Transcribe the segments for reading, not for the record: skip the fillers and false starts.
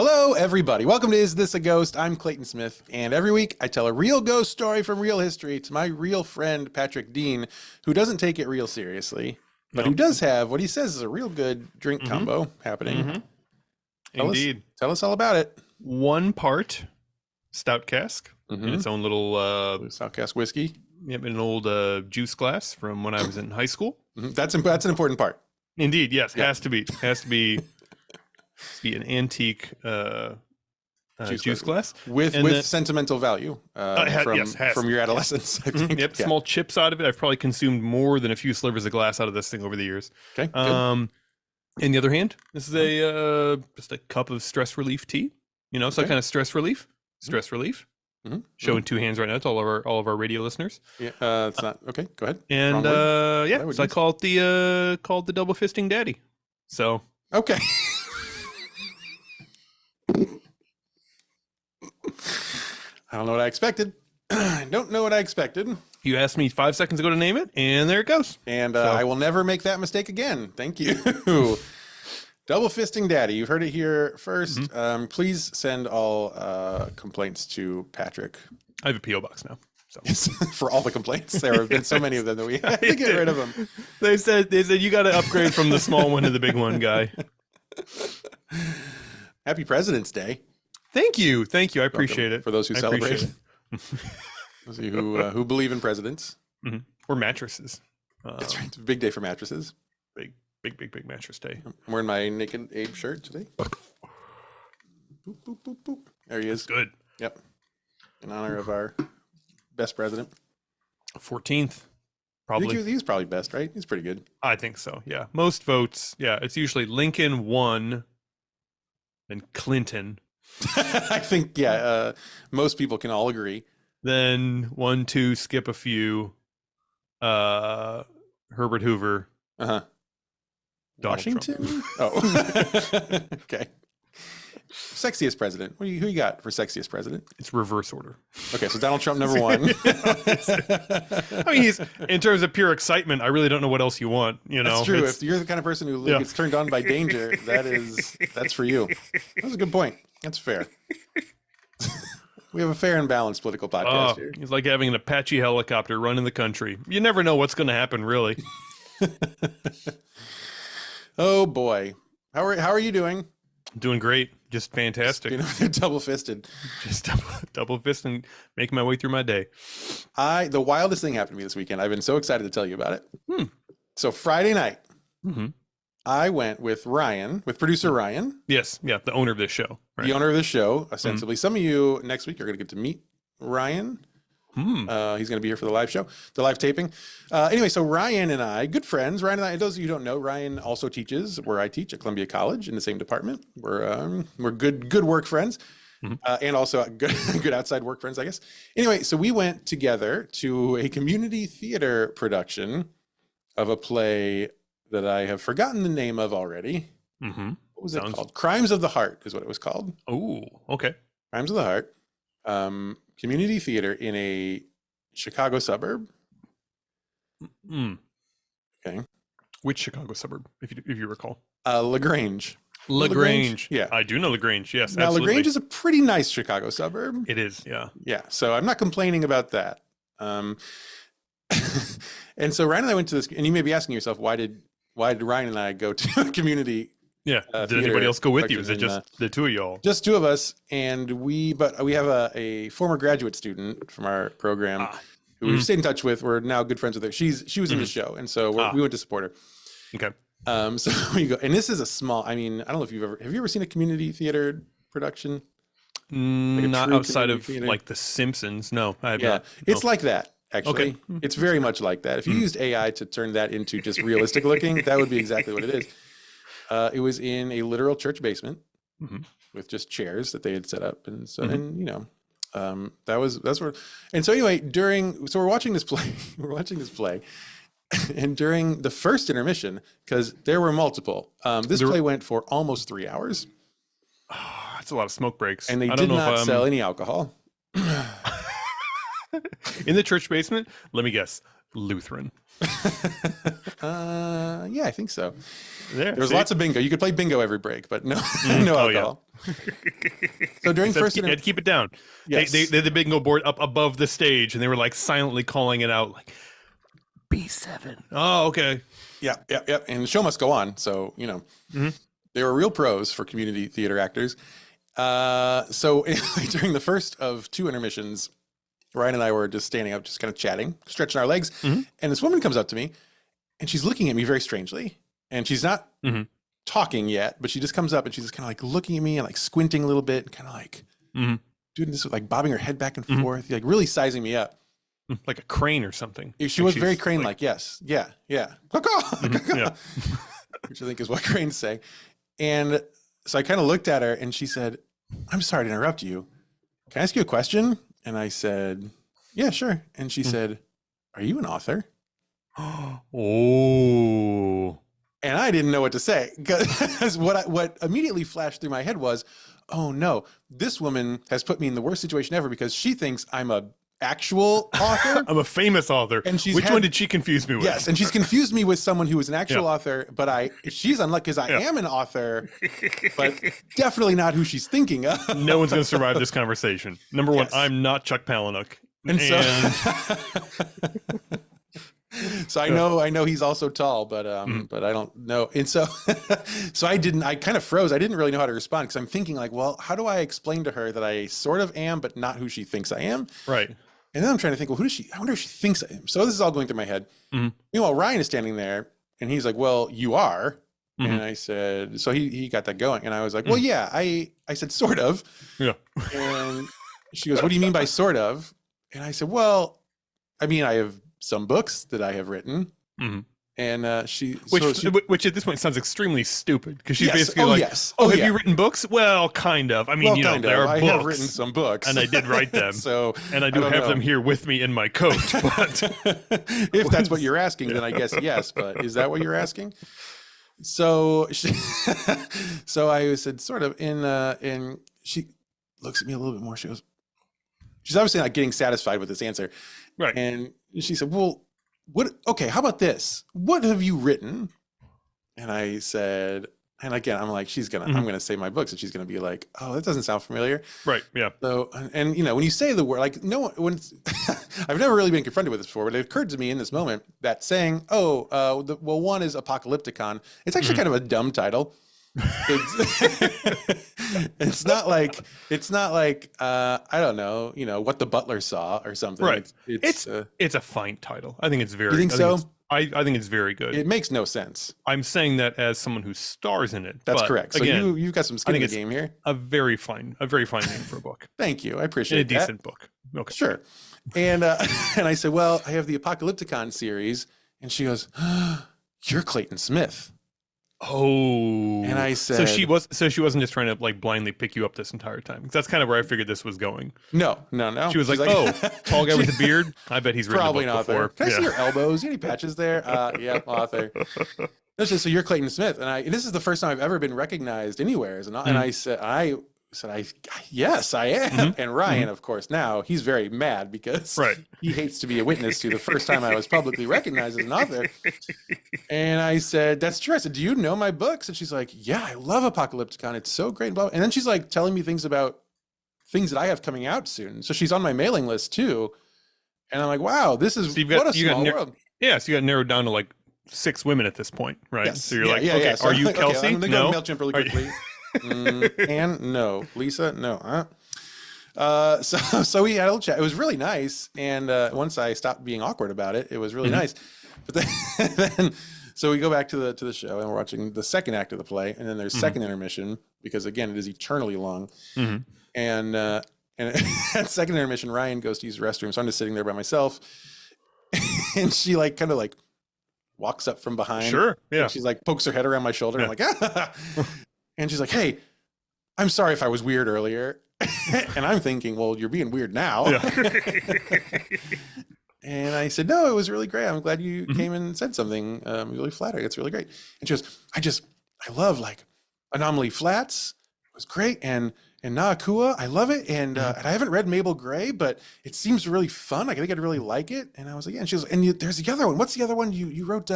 Hello, everybody. Welcome to Is This a Ghost? I'm Clayton Smith, and every week I tell a real ghost story from real history to my real friend Patrick Dean, who doesn't take it real seriously, but who does have what he says is a real good drink combo happening. Indeed. Tell us all about it. 1 part stout cask in its own little Stout cask whiskey. in an old juice glass from when I was in high school. That's an important part. Indeed, yes, has to be an antique juice glass with then, sentimental value from your adolescence. I think. Yep, small chips out of it. I've probably consumed more than a few slivers of glass out of this thing over the years. Okay. On the other hand, this is just a cup of stress relief tea. You know, so kind of stress relief. Showing 2 hands right now to all of our radio listeners. Yeah, it's not okay. Go ahead. And so I call it the double fisting daddy. So okay. I don't know what I expected. I don't know what I expected. You asked me 5 seconds ago to name it, and there it goes. And I will never make that mistake again. Thank you. Double fisting daddy. You've heard it here first. Please send all complaints to Patrick. I have a P.O. box now. So for all the complaints. There have been so many of them that we had to get rid of them. They said you got to upgrade from the small one to the big one, guy. Happy President's Day. Thank you. I appreciate it. For those who celebrate. Those of you who believe in presidents. Or mattresses. That's right. It's a big day for mattresses. Big mattress day. I'm wearing my Naked Abe shirt today. Boop, boop, boop, boop. There he is. Good. Yep. In honor of our best president. 14th. Probably. He's probably best, right? He's pretty good. I think so. Yeah. Most votes. Yeah. It's usually Lincoln 1, then Clinton. I think, most people can all agree. Then 1, 2, skip a few. Herbert Hoover. Washington? Oh. Okay. Sexiest president. Who you got for sexiest president? It's reverse order. Okay, so Donald Trump number 1. I mean, he's in terms of pure excitement. I really don't know what else you want. You know, that's true. If you're the kind of person who gets turned on by danger, that's for you. That's a good point. That's fair. We have a fair and balanced political podcast here. It's like having an Apache helicopter running the country. You never know what's going to happen, really. Oh boy, how are you doing? Doing great, just fantastic. They're double fisted. Just double fisting, making my way through my day. The wildest thing happened to me this weekend. I've been so excited to tell you about it. So Friday night, I went with producer Ryan. Yes, the owner of this show. Right? The owner of this show, ostensibly. Some of you next week are going to get to meet Ryan. He's going to be here for the live show, the live taping. Anyway, so Ryan and I, good friends. Ryan and I, those of you who don't know, Ryan also teaches where I teach at Columbia College in the same department. We're good work friends, and also good outside work friends, I guess. Anyway, so we went together to a community theater production of a play that I have forgotten the name of already. What was it called? Crimes of the Heart is what it was called. Oh, okay. Crimes of the Heart. Community theater in a Chicago suburb. Okay. Which Chicago suburb, if you recall? LaGrange. LaGrange. Yeah. I do know LaGrange. Yes, now, absolutely. LaGrange is a pretty nice Chicago suburb. It is, yeah. Yeah, so I'm not complaining about that. And so Ryan and I went to this, and you may be asking yourself, why did Ryan and I go to a community? Yeah. Did anybody else go with you? Is it just the two of y'all? Just two of us, and we have a former graduate student from our program who we've stayed in touch with. We're now good friends with her. She was in the show, and so we went to support her. Okay. So we go, and this is a small. I mean, I don't know if have you ever seen a community theater production? Not outside of theater? Like The Simpsons. No, I have not. It's like that. Actually, okay. It's very much like that. If you used AI to turn that into just realistic looking, that would be exactly what it is. It was in a literal church basement with just chairs that they had set up, and so and that's where. And so anyway, we're watching this play, and during the first intermission, because there were multiple, this play went for almost 3 hours. Oh, that's a lot of smoke breaks, and they did not sell any alcohol. In the church basement, let me guess. Lutheran. Yeah, I think so. There's lots of bingo. You could play bingo every break, but no, no alcohol. So during first you had to keep it down. Yes. They had the bingo board up above the stage, and they were like silently calling it out, like B7. Oh, okay. Yeah. And the show must go on. So, they were real pros for community theater actors. So during the first of two intermissions, Ryan and I were just standing up, just kind of chatting, stretching our legs. And this woman comes up to me and she's looking at me very strangely. And she's not talking yet, but she just comes up and she's just kind of like looking at me and like squinting a little bit and kind of like doing this, like bobbing her head back and forth, like really sizing me up. Like a crane or something. She was very crane-like, yes. Yeah. Yeah. Which I think is what cranes say. And so I kind of looked at her and she said, "I'm sorry to interrupt you. Can I ask you a question?" And I said, "Yeah, sure." And she said, "Are you an author?" Oh. And I didn't know what to say, because what immediately flashed through my head was, oh no, this woman has put me in the worst situation ever because she thinks I'm a actual author. I'm a famous author. And which one did she confuse me with? Yes, and she's confused me with someone who is an actual author, but she's unlucky because I am an author, but definitely not who she's thinking of. No one's going to survive this conversation. Number one, I'm not Chuck Palahniuk. And so so I know he's also tall, but I don't know. And so I kind of froze. I didn't really know how to respond because I'm thinking like, well, how do I explain to her that I sort of am, but not who she thinks I am? Right. And then I'm trying to think, well, who does she? I wonder if she thinks I am. So this is all going through my head. Meanwhile, Ryan is standing there, and he's like, "Well, you are." And I said, so he got that going, and I was like, "Well, yeah." I said, "Sort of." Yeah. And she goes, "What do you mean by sort of?" And I said, "Well, I mean, I have some books that I have written." And which at this point sounds extremely stupid because she's basically have you written books? Well, kind of. I mean, there are books. I have written some books, and I did write them. And I do have them here with me in my coat. But if that's what you're asking, then I guess yes. But is that what you're asking? So I said sort of, and she looks at me a little bit more. She goes, she's obviously not getting satisfied with this answer, right? And she said, "Well, what? Okay, how about this? What have you written?" And I said, and again, I'm like, I'm gonna say my books, and she's gonna be like, "Oh, that doesn't sound familiar." Right. Yeah. So, and when you say the word, like, no one, when I've never really been confronted with this before, but it occurred to me in this moment that saying, one is Apocalypticon. It's actually kind of a dumb title. It's not like I don't know, What the Butler Saw or something. Right. It's a fine title. I think it's very. You think so? I think it's very good. It makes no sense. I'm saying that as someone who stars in it. That's correct. So again, you've got some skin in the game here. A very fine name for a book. Thank you. I appreciate that. A decent book. Okay. Sure. And and I said, well, I have the Apocalypticon series, and she goes, "You're Clayton Smith." Oh. And I said, she wasn't just trying to like blindly pick you up this entire time. Because that's kind of where I figured this was going. No. She was like, "Oh, tall guy with a beard. I bet he's written probably a book before." Can I see your elbows? You have any patches there? Yeah, author. So you're Clayton Smith, and this is the first time I've ever been recognized anywhere as an author. And I said, yes, I am. And Ryan, of course, now he's very mad because he hates to be a witness to the first time I was publicly recognized as an author. And I said, "That's true." I said, "Do you know my books?" And she's like, "Yeah, I love Apocalypticon. It's so great." And then she's like telling me things about things that I have coming out soon. So she's on my mailing list too. And I'm like, wow, this is what a small world. Yeah, so you got narrowed down to like 6 women at this point, right? Yes. So you're okay, So are you Kelsey? Okay, I'm gonna no. go to MailChimp really quickly. And no. Lisa, no. So we had a little chat. It was really nice. And once I stopped being awkward about it, it was really nice. But then so we go back to the show, and we're watching the second act of the play, and then there's second intermission because again it is eternally long. And at second intermission, Ryan goes to use the restroom, so I'm just sitting there by myself, and she kind of walks up from behind. Sure, yeah. She's like pokes her head around my shoulder. Yeah. I'm like, and she's like, "Hey, I'm sorry if I was weird earlier." And I'm thinking, well, you're being weird now. Yeah. And I said, "No, it was really great. I'm glad you came and said something. Really flattering. It's really great." And she goes, I love anomaly flats was great. And Naakua, I love it. And I haven't read Mabel Gray, but it seems really fun. I think I'd really like it. And I was like, yeah. And she was, there's the other one. What's the other one you wrote?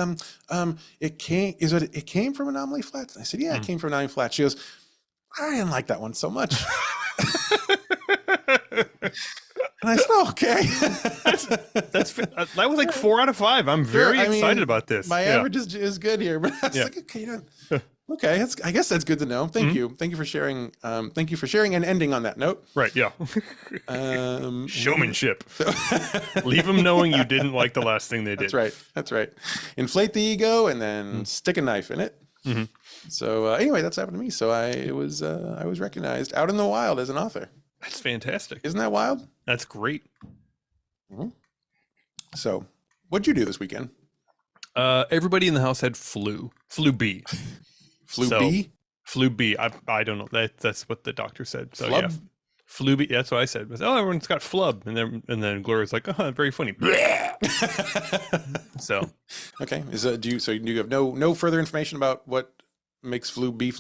It came from Anomaly Flats. And I said, yeah, it came from Anomaly Flats. She goes, I didn't like that one so much. And I said, oh, okay. That was like 4 out of 5. I'm very excited about this. My average is good here, but I was like, okay, okay. I guess that's good to know. Thank you. Thank you for sharing. Thank you for sharing and ending on that note. Right. Yeah. Showmanship. Leave them knowing you didn't like the last thing they did. That's right. Inflate the ego and then stick a knife in it. Mm-hmm. So anyway, that's happened to me. So I was recognized out in the wild as an author. That's fantastic. Isn't that wild? That's great. Mm-hmm. So what'd you do this weekend? Everybody in the house had flu B. Flu B. I don't know. That's what the doctor said. So flub? Yeah, flu B. That's what I said. Oh, everyone's got flub, and then Gloria's like, oh, very funny. So okay. Do you have no further information about what makes flu B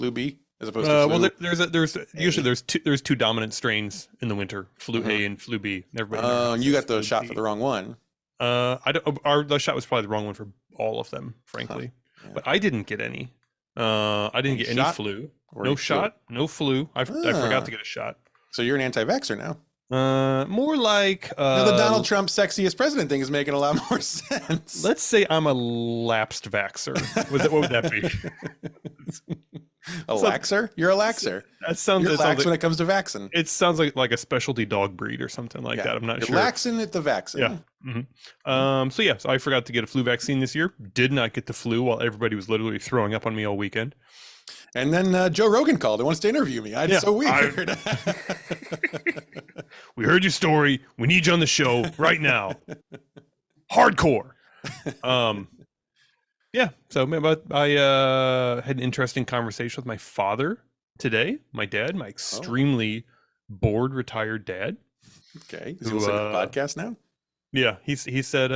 as opposed to flu? Well, there's two dominant strains in the winter, flu A and flu B. And you got the shot for the wrong one. The shot was probably the wrong one for all of them, frankly. Yeah. But I didn't get any. I didn't get any flu. No shot, no flu. I forgot to get a shot. So you're an anti-vaxxer now. More like now the Donald Trump sexiest president thing is making a lot more sense. Let's say I'm a lapsed vaxxer. What would that be? A laxer? You're a laxer. That sounds. You're lax when it comes to vaccine. It sounds like a specialty dog breed or something like that. I'm not sure. Laxing at the vaccine. Yeah. Mm-hmm. So I forgot to get a flu vaccine this year. Did not get the flu while everybody was literally throwing up on me all weekend. And then Joe Rogan called and wants to interview me. It's so weird. We heard your story. We need you on the show right now. Hardcore. Yeah. So I had an interesting conversation with my father today. My dad, my extremely bored retired dad. Okay. Is he listening to the podcast now? Yeah. He said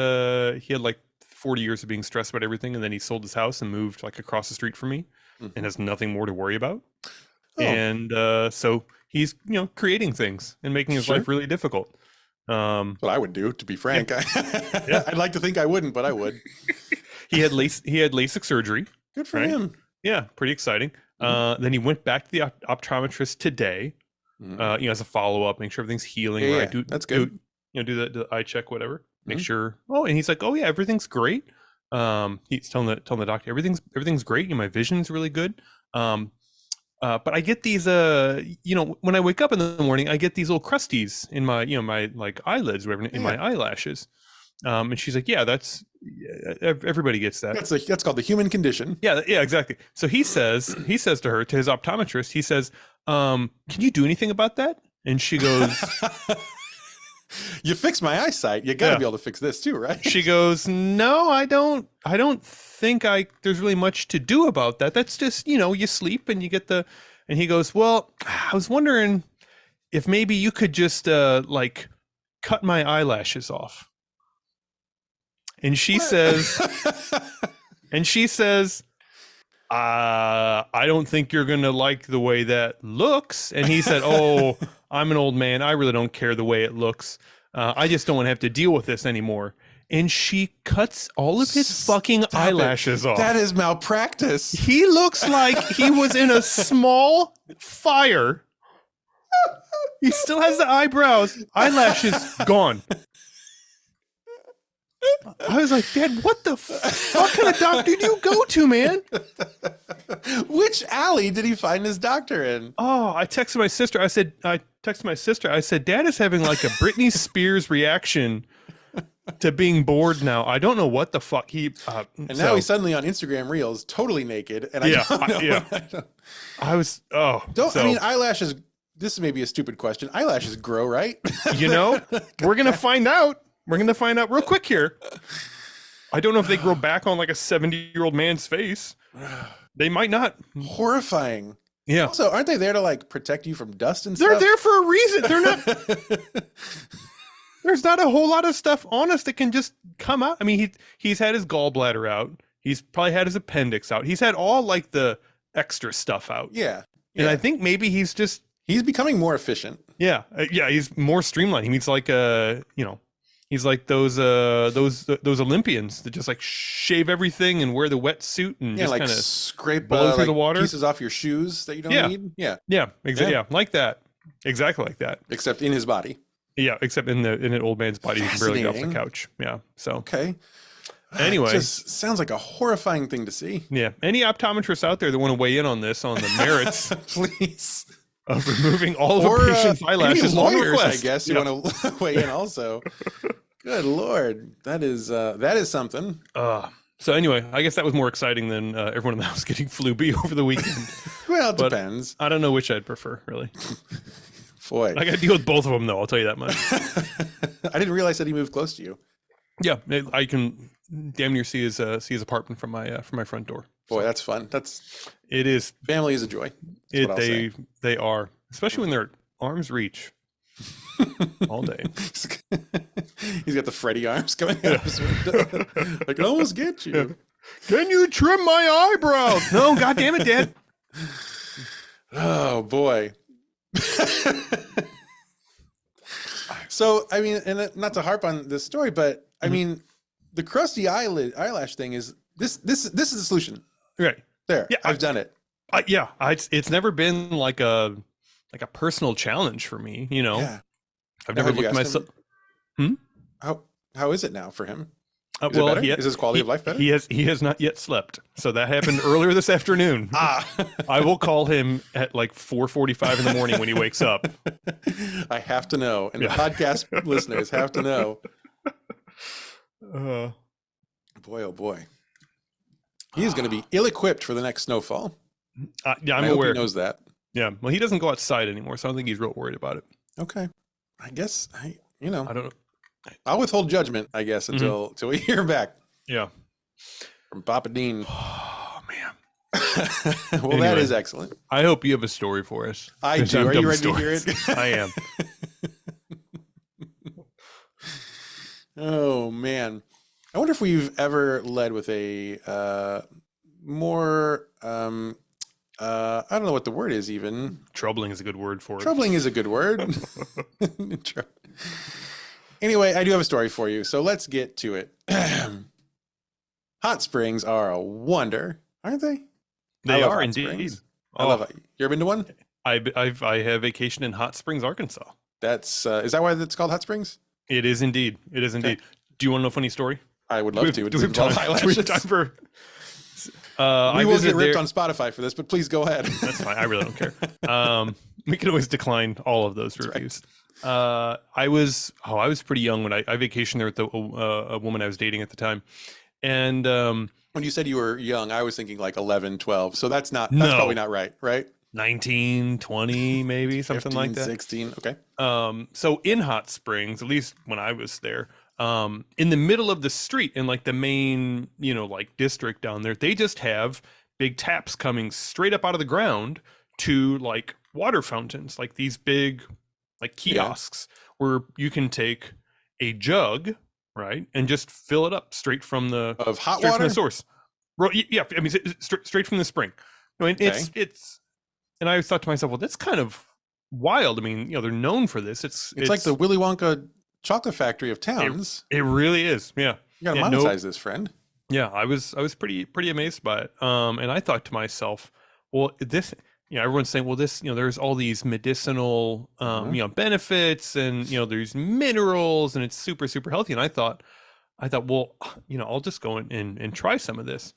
he had like 40 years of being stressed about everything, and then he sold his house and moved like across the street from me. And has nothing more to worry about. And so he's creating things and making his life really difficult. What I would do, to be frank. Yeah. I'd like to think I wouldn't, but I would. He had LASIK surgery. Good for him. Yeah, pretty exciting. Then he went back to the optometrist today, as a follow-up, make sure everything's healing. Right? That's good. Do the eye check, whatever. Make sure. Oh, and he's like, oh yeah, everything's great. He's telling the doctor everything's great. My vision's really good. But I get these when I wake up in the morning, I get these little crusties in my my like eyelids, whatever, in my eyelashes. And she's like, yeah, everybody gets that. That's called the human condition. Yeah, exactly. So he says to his optometrist, he says, can you do anything about that? And she goes, you fix my eyesight, you got to be able to fix this too, right? She goes, no, I don't think there's really much to do about that. That's just, you sleep and you get and he goes, well, I was wondering if maybe you could just like cut my eyelashes off. And she says, I don't think you're going to like the way that looks. And he said, oh, I'm an old man. I really don't care the way it looks. I just don't want to have to deal with this anymore. And she cuts all of his fucking eyelashes off. That is malpractice. He looks like he was in a small fire. He still has the eyebrows, eyelashes gone. I was like, Dad, what the fuck kind of doctor did you go to, man? Which alley did he find his doctor in? Oh, I texted my sister. I said, Dad is having like a Britney Spears reaction to being bored now. I don't know what the fuck and now he's suddenly on Instagram Reels, totally naked. And I mean, eyelashes. This may be a stupid question. Eyelashes grow, right? We're gonna find out. We're going to find out real quick here. I don't know if they grow back on like a 70-year-old man's face. They might not. Horrifying. Yeah. Also, aren't they there to like protect you from dust and stuff? They're there for a reason. They're not. There's not a whole lot of stuff on us that can just come out. I mean, he's had his gallbladder out. He's probably had his appendix out. He's had all like the extra stuff out. Yeah. And I think maybe he's becoming more efficient. Yeah. He's more streamlined. He means like, he's like those Olympians that just like shave everything and wear the wetsuit and just like kind of scrape blow through like the water, pieces off your shoes that you don't need. Yeah, exactly. Yeah, like that. Exactly like that. Except in his body. Yeah, except in an old man's body who can barely get off the couch. Yeah. So okay. Anyway, it just sounds like a horrifying thing to see. Yeah. Any optometrists out there that want to weigh in on this, on the merits, please, of removing all of a patient's eyelashes, lawyers, I guess you want to weigh in also. Good Lord, that is something. So anyway, I guess that was more exciting than everyone in the house getting flu B over the weekend. Well, it depends. I don't know which I'd prefer, really. Boy, I got to deal with both of them, though. I'll tell you that much. I didn't realize that he moved close to you. Yeah, I can damn near see his apartment from my front door. Boy, that's fun. It is. Family is a joy. They are, especially when they're at arm's reach all day. He's got the Freddy arms coming out of his window. I can almost get you. Yeah. Can you trim my eyebrows? No, God damn it, Dad. Oh boy. So I mean, and not to harp on this story, but I mean, the crusty eyelash thing is this is the solution. Right there. Yeah, I've done it. It's never been like a personal challenge for me. You know, I've never looked at myself. How is it now for him? Is his quality of life better? He has not yet slept. So that happened earlier this afternoon. I will call him at like 4:45 in the morning when he wakes up. I have to know, and the podcast listeners have to know. Boy, oh boy, he is going to be ill-equipped for the next snowfall. Yeah, I'm aware. He knows that. Yeah, well, he doesn't go outside anymore, so I don't think he's real worried about it. Okay, I guess I don't know. I'll withhold judgment, I guess, until we hear back. Yeah, from Papa Dean. Oh man. Well, anyway, that is excellent. I hope you have a story for us. I do. Are you ready to hear it? I am. Oh man, I wonder if we've ever led with a more I don't know what the word is even. Troubling is a good word for it. Troubling is a good word. Anyway, I do have a story for you, so let's get to it. Hot springs are a wonder, aren't they? They are indeed. I love it. You ever been to one? I have vacationed in Hot Springs, Arkansas. That's is that why it's called Hot Springs? It is indeed. It is indeed. Okay. Do you want to know a funny story? I would love to. Do we have time for? We will get ripped on Spotify for this, but please go ahead. That's fine. I really don't care. We can always decline all of those reviews. Right. I was pretty young when I vacationed there with a woman I was dating at the time. And when you said you were young, I was thinking like 11, 12. So that's probably not right? 19, 20, maybe something 15, like that. 16. Okay. So in Hot Springs, at least when I was there, in the middle of the street in like the main, like district down there, they just have big taps coming straight up out of the ground to like water fountains, like these big like kiosks where you can take a jug, right, and just fill it up straight from the of hot water from the source. Yeah, I mean straight from the spring. It's and I thought to myself, well, that's kind of wild. I mean, they're known for this. It's like the Willy Wonka chocolate factory of towns. It really is. Yeah, you gotta monetize this, friend. Yeah, I was pretty amazed by it. And I thought to myself, well, this. Everyone's saying, well, this, there's all these medicinal, benefits and, there's minerals and it's super, super healthy. And I thought, well, I'll just go and try some of this.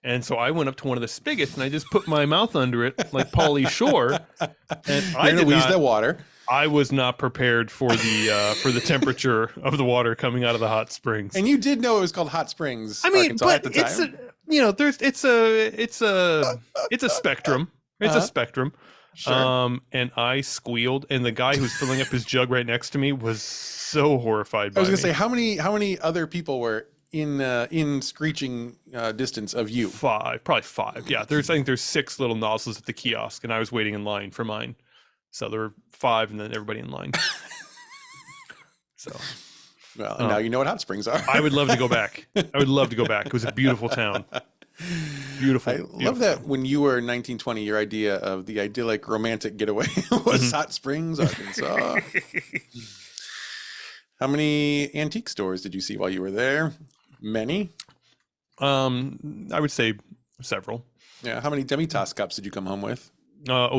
And so I went up to one of the spigots and I just put my mouth under it like Pauly Shore. And I did not, the water. I was not prepared for the temperature of the water coming out of the hot springs. And you did know it was called Hot Springs. I mean, but at the time. It's a spectrum. It's a spectrum. Sure. And I squealed, and the guy who's filling up his jug right next to me was so horrified by I was gonna say, how many other people were in screeching distance of you? Probably five. Yeah, I think there's 6 little nozzles at the kiosk, and I was waiting in line for mine. So there were 5, and then everybody in line. So. Well, and now you know what hot springs are. I would love to go back. It was a beautiful town. Beautiful. I love that when you were 1920, your idea of the idyllic romantic getaway was Hot Springs, Arkansas. How many antique stores did you see while you were there? Many? I would say several. Yeah. How many Demitas cups did you come home with?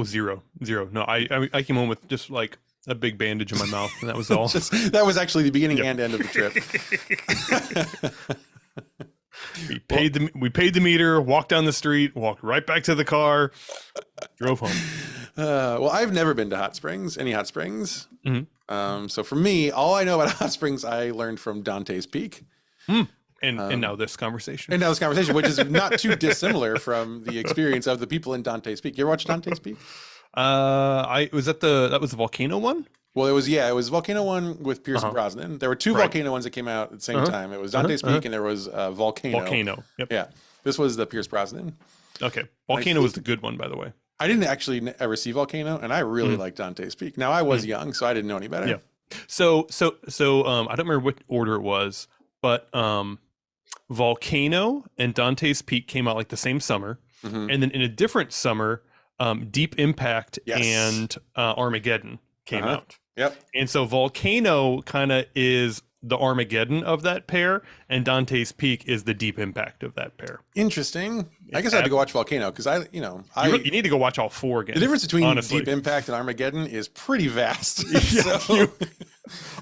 Zero. No, I came home with just like a big bandage in my mouth, and that was all. That was actually the beginning and end of the trip. We paid the meter, walked down the street, walked right back to the car, drove home. Well, I've never been to any hot springs. Mm-hmm. So for me, all I know about hot springs, I learned from Dante's Peak. And now this conversation. Which is not too dissimilar from the experience of the people in Dante's Peak. You ever watch Dante's Peak? That was the volcano one? Well, it was Volcano one with Pierce Brosnan. There were two Volcano ones that came out at the same time. It was Dante's Peak and there was Volcano. Yep. Yeah. This was the Pierce Brosnan. Okay. Volcano was the good one, by the way. I didn't actually ever see Volcano, and I really liked Dante's Peak. Now, I was young, so I didn't know any better. Yeah. So I don't remember what order it was, but Volcano and Dante's Peak came out like the same summer, and then in a different summer, Deep Impact and Armageddon came out. Yep. And so Volcano kind of is the Armageddon of that pair, and Dante's Peak is the Deep Impact of that pair. Interesting. I guess I had to go watch Volcano because you need to go watch all four again. The difference between honestly. Deep Impact and Armageddon is pretty vast.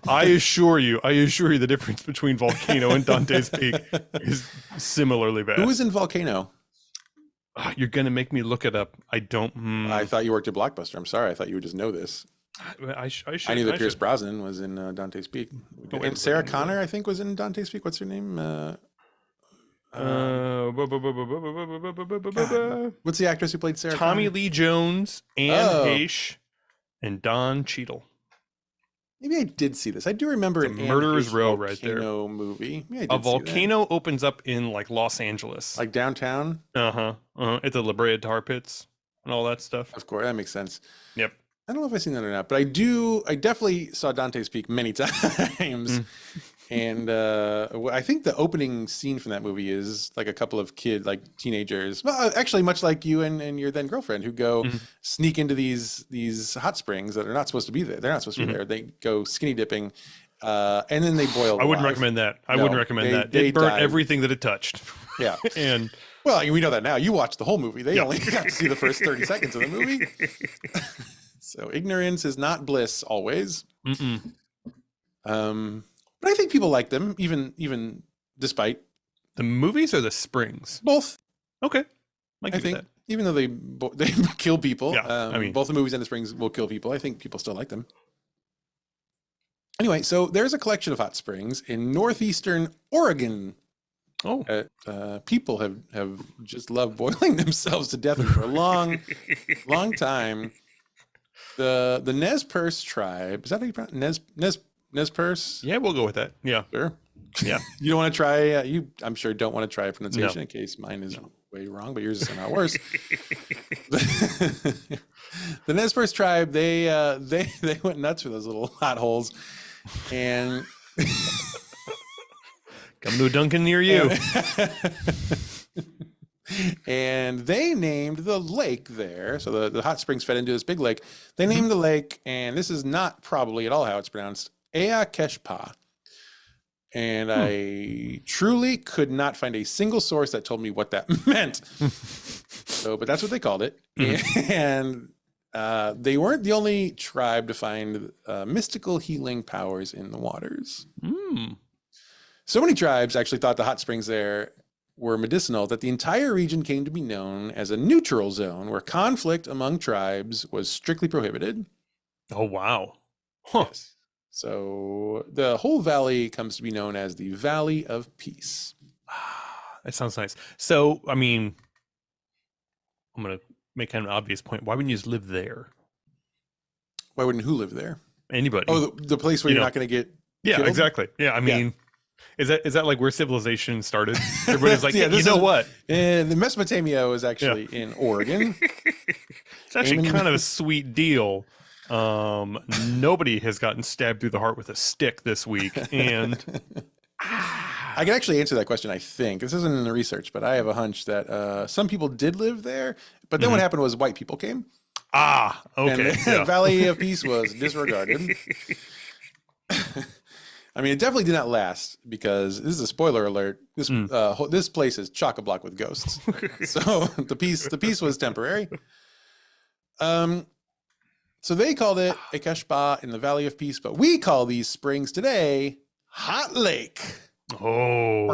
I assure you, the difference between Volcano and Dante's Peak is similarly vast. Who was in Volcano? You're gonna make me look it up. I don't. I thought you worked at Blockbuster. I'm sorry. I thought you would just know this. I should. I knew that Pierce Brosnan was in Dante's Peak. And Sarah Connor, I think, was in Dante's Peak. What's her name? What's the actress who played Sarah Tommy Connor? Lee Jones, Anne Heche, and Don Cheadle. Maybe I did see this. I do remember an Murderer's Row right there. Movie. A volcano opens up in like Los Angeles, like downtown. At the La Brea Tar Pits and all that stuff. Of course, that makes sense. Yep. I don't know if I've seen that or not, but I definitely saw Dante's Peak many times. And I think the opening scene from that movie is like a couple of teenagers, well, actually much like you and your then girlfriend, who go sneak into these hot springs that are not supposed to be there. They're not supposed to be there. They go skinny dipping, and then they boil. I wouldn't recommend that. It burnt everything that it touched. Yeah. And well, we know that now. You watched the whole movie. They only got to see the first 30 seconds of the movie. So ignorance is not bliss always. But I think people like them, even despite the movies or the springs. Both. Okay, I think that. Even though they kill people, both the movies and the springs will kill people. I think people still like them. Anyway, so there's a collection of hot springs in northeastern Oregon. People have just loved boiling themselves to death for a long time. The Nez Perce tribe, is that how you pronounce it? Nez Perce? Yeah, we'll go with that. Yeah. Sure. Yeah. You don't want to try, I'm sure don't want to try a pronunciation in case mine is way wrong, but yours is somehow worse. The Nez Perce tribe, they went nuts for those little hot holes. And come to a Dunkin' near you. And they named the lake there. So the hot springs fed into this big lake. They named the lake, and this is not probably at all how it's pronounced, Eakeshpa. And I truly could not find a single source that told me what that meant. But that's what they called it. And they weren't the only tribe to find mystical healing powers in the waters. So many tribes actually thought the hot springs there were medicinal that the entire region came to be known as a neutral zone where conflict among tribes was strictly prohibited. Oh, wow. Huh. Yes. So the whole valley comes to be known as the Valley of Peace. That sounds nice. So, I mean, I'm going to make kind of an obvious point. Why wouldn't you just live there? Why wouldn't who live there? Anybody. Oh, the place where you're not going to get killed? Exactly. Yeah, I mean... Is that like where civilization started? Everybody's like, you know what? And the Mesopotamia was actually in Oregon. It's actually kind of a sweet deal. Nobody has gotten stabbed through the heart with a stick this week, and I I can actually answer that question. I think this isn't in the research, but I have a hunch that some people did live there. But then what happened was white people came. Ah, okay. And the Valley of Peace was disregarded. I mean, it definitely did not last because this is a spoiler alert. This place is chock-a-block with ghosts. So the peace was temporary. So they called it a Kashba in the Valley of Peace, but we call these springs today Hot Lake. Oh.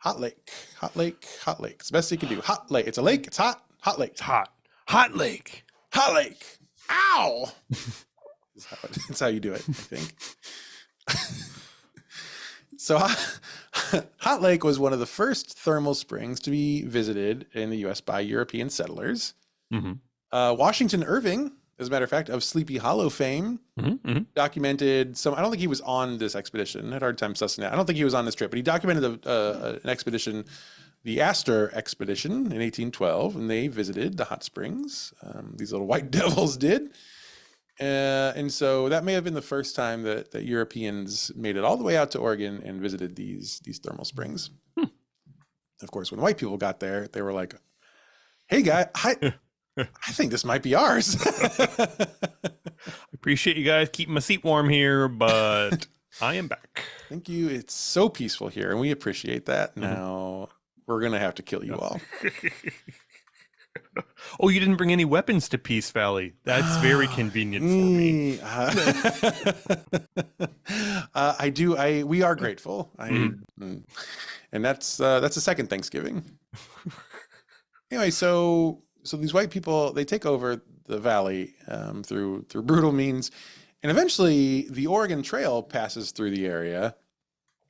Hot Lake. Hot Lake. Hot Lake. It's the best you can do. Hot Lake. It's a lake. It's hot. Hot Lake. It's hot. Hot Lake. Hot Lake. Ow! That's how you do it, I think. So Hot Lake was one of the first thermal springs to be visited in the U.S. by European settlers. Washington Irving, as a matter of fact, of Sleepy Hollow fame, documented some. I don't think he was on this expedition. I had a hard time sussing that. I don't think he was on this trip, but he documented an expedition, the Astor expedition in 1812, and they visited the hot springs. These little white devils did. And so that may have been the first time that Europeans made it all the way out to Oregon and visited these thermal springs. Of course, when white people got there, they were like, "Hey, guy, I think this might be ours." I appreciate you guys keeping my seat warm here, but I am back. Thank you. It's so peaceful here, and we appreciate that. Now we're gonna have to kill you all. Oh, you didn't bring any weapons to Peace Valley. That's very convenient for me. I do. We are grateful. And that's the second Thanksgiving. Anyway, so these white people, they take over the valley through brutal means, and eventually the Oregon Trail passes through the area,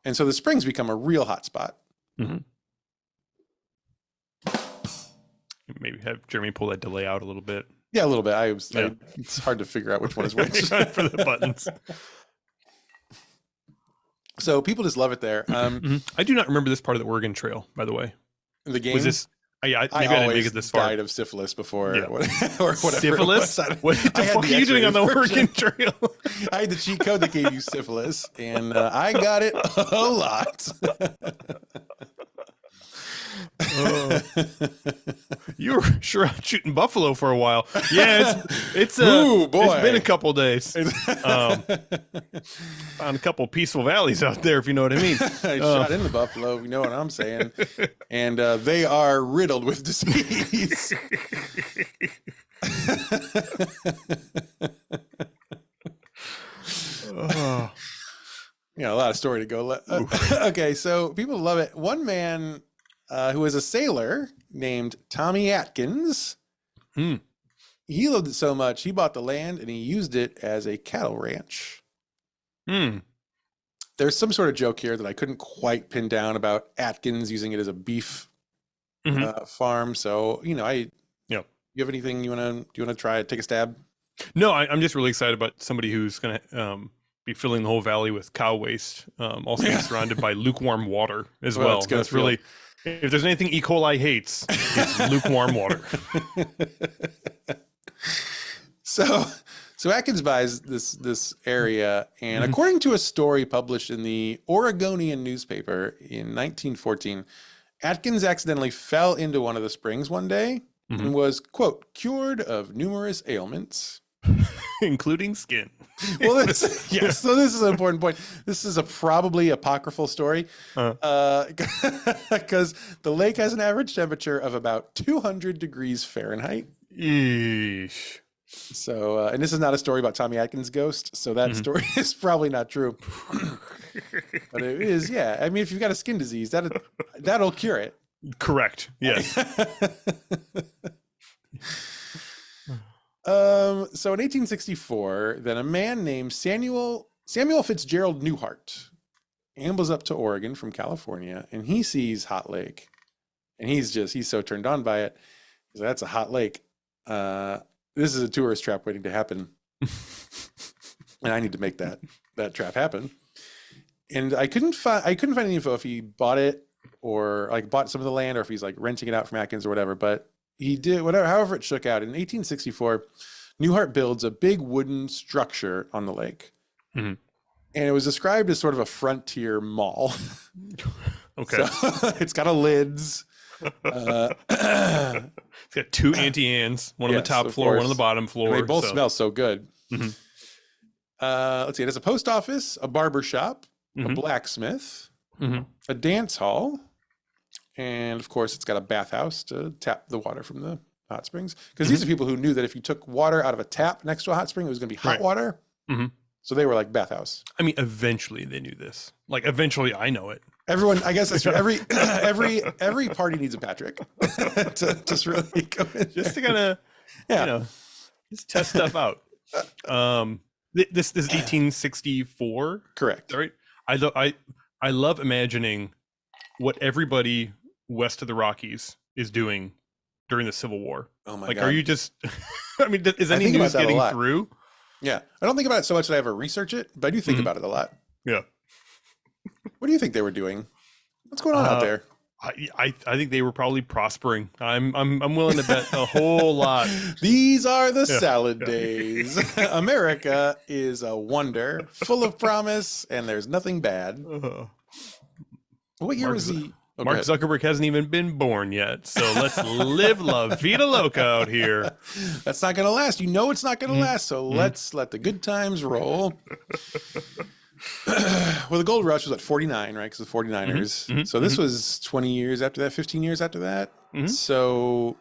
and so the springs become a real hot spot. Maybe have Jeremy pull that delay out a little bit. Yeah, a little bit. It's hard to figure out which one is which. For the buttons. So people just love it there. I do not remember this part of the Oregon Trail, by the way. The game? Was this? Maybe I didn't make it this far. Died of syphilis before, or whatever. Syphilis? What the fuck are you doing on the Oregon Trail? I had the cheat code that gave you syphilis, and I got it a lot. You were sure out shooting buffalo for a while. Yeah, it's been a couple days. Found a couple peaceful valleys out there, if you know what I mean. I shot in the buffalo, if you know what I'm saying. And they are riddled with disease. A lot of story to go. Okay, so people love it. One man who was a sailor named Tommy Atkins. He loved it so much, he bought the land and he used it as a cattle ranch. There's some sort of joke here that I couldn't quite pin down about Atkins using it as a beef farm. So, you have anything you want to try, take a stab? No, I'm just really excited about somebody who's going to be filling the whole valley with cow waste, also being surrounded by lukewarm water as well. That's really... If there's anything E. coli hates, it's lukewarm water. So Atkins buys this area, and according to a story published in the Oregonian newspaper in 1914, Atkins accidentally fell into one of the springs one day and was, quote, cured of numerous ailments. Including skin. Well, so this is an important point. This is a probably apocryphal story because the lake has an average temperature of about 200 degrees Fahrenheit. Eesh. So, and this is not a story about Tommy Atkins' ghost, so that story is probably not true. But it is, yeah. I mean, if you've got a skin disease, that'll cure it. Correct. Yes. So in 1864, then a man named Samuel Fitzgerald Newhart ambles up to Oregon from California, and he sees Hot Lake, and he's so turned on by it. He's like, that's a hot lake. This is a tourist trap waiting to happen, and I need to make that trap happen. And I couldn't find any info if he bought it or like bought some of the land, or if he's like renting it out from Atkins or whatever. But he did however it shook out. In 1864, Newhart builds a big wooden structure on the lake. and it was described as sort of a frontier mall. Okay. So, it's got a lids. It's got 2 Auntie Anne's, one on the top floor, one on the bottom floor. And they both smell so good. Mm-hmm. Let's see. It has a post office, a barber shop, a blacksmith, a dance hall, and of course, it's got a bathhouse to tap the water from the hot springs. Because these are people who knew that if you took water out of a tap next to a hot spring, it was going to be hot water. So they were like bathhouse. I mean, eventually they knew this. Like, eventually I know it. Everyone, I guess that's true. Every party needs a Patrick to just really go in just to kind of, you know, just test stuff out. This is 1864. Correct. Right. I love imagining what everybody west of the Rockies is doing during the Civil War. Oh my God. God. Are you just, I mean, is any news getting through? Yeah. I don't think about it so much that I ever research it, but I do think about it a lot. Yeah. What do you think they were doing? What's going on out there? I think they were probably prospering. I'm willing to bet a whole lot. These are the salad days. America is a wonder, full of promise, and there's nothing bad. What year was he? Oh, Mark Zuckerberg hasn't even been born yet, so let's live la vida loca out here. That's not going to last. You know it's not going to last, so let's let the good times roll. Well, the gold rush was at 49, right? Because the 49ers. So this was 20 years after that, 15 years after that. So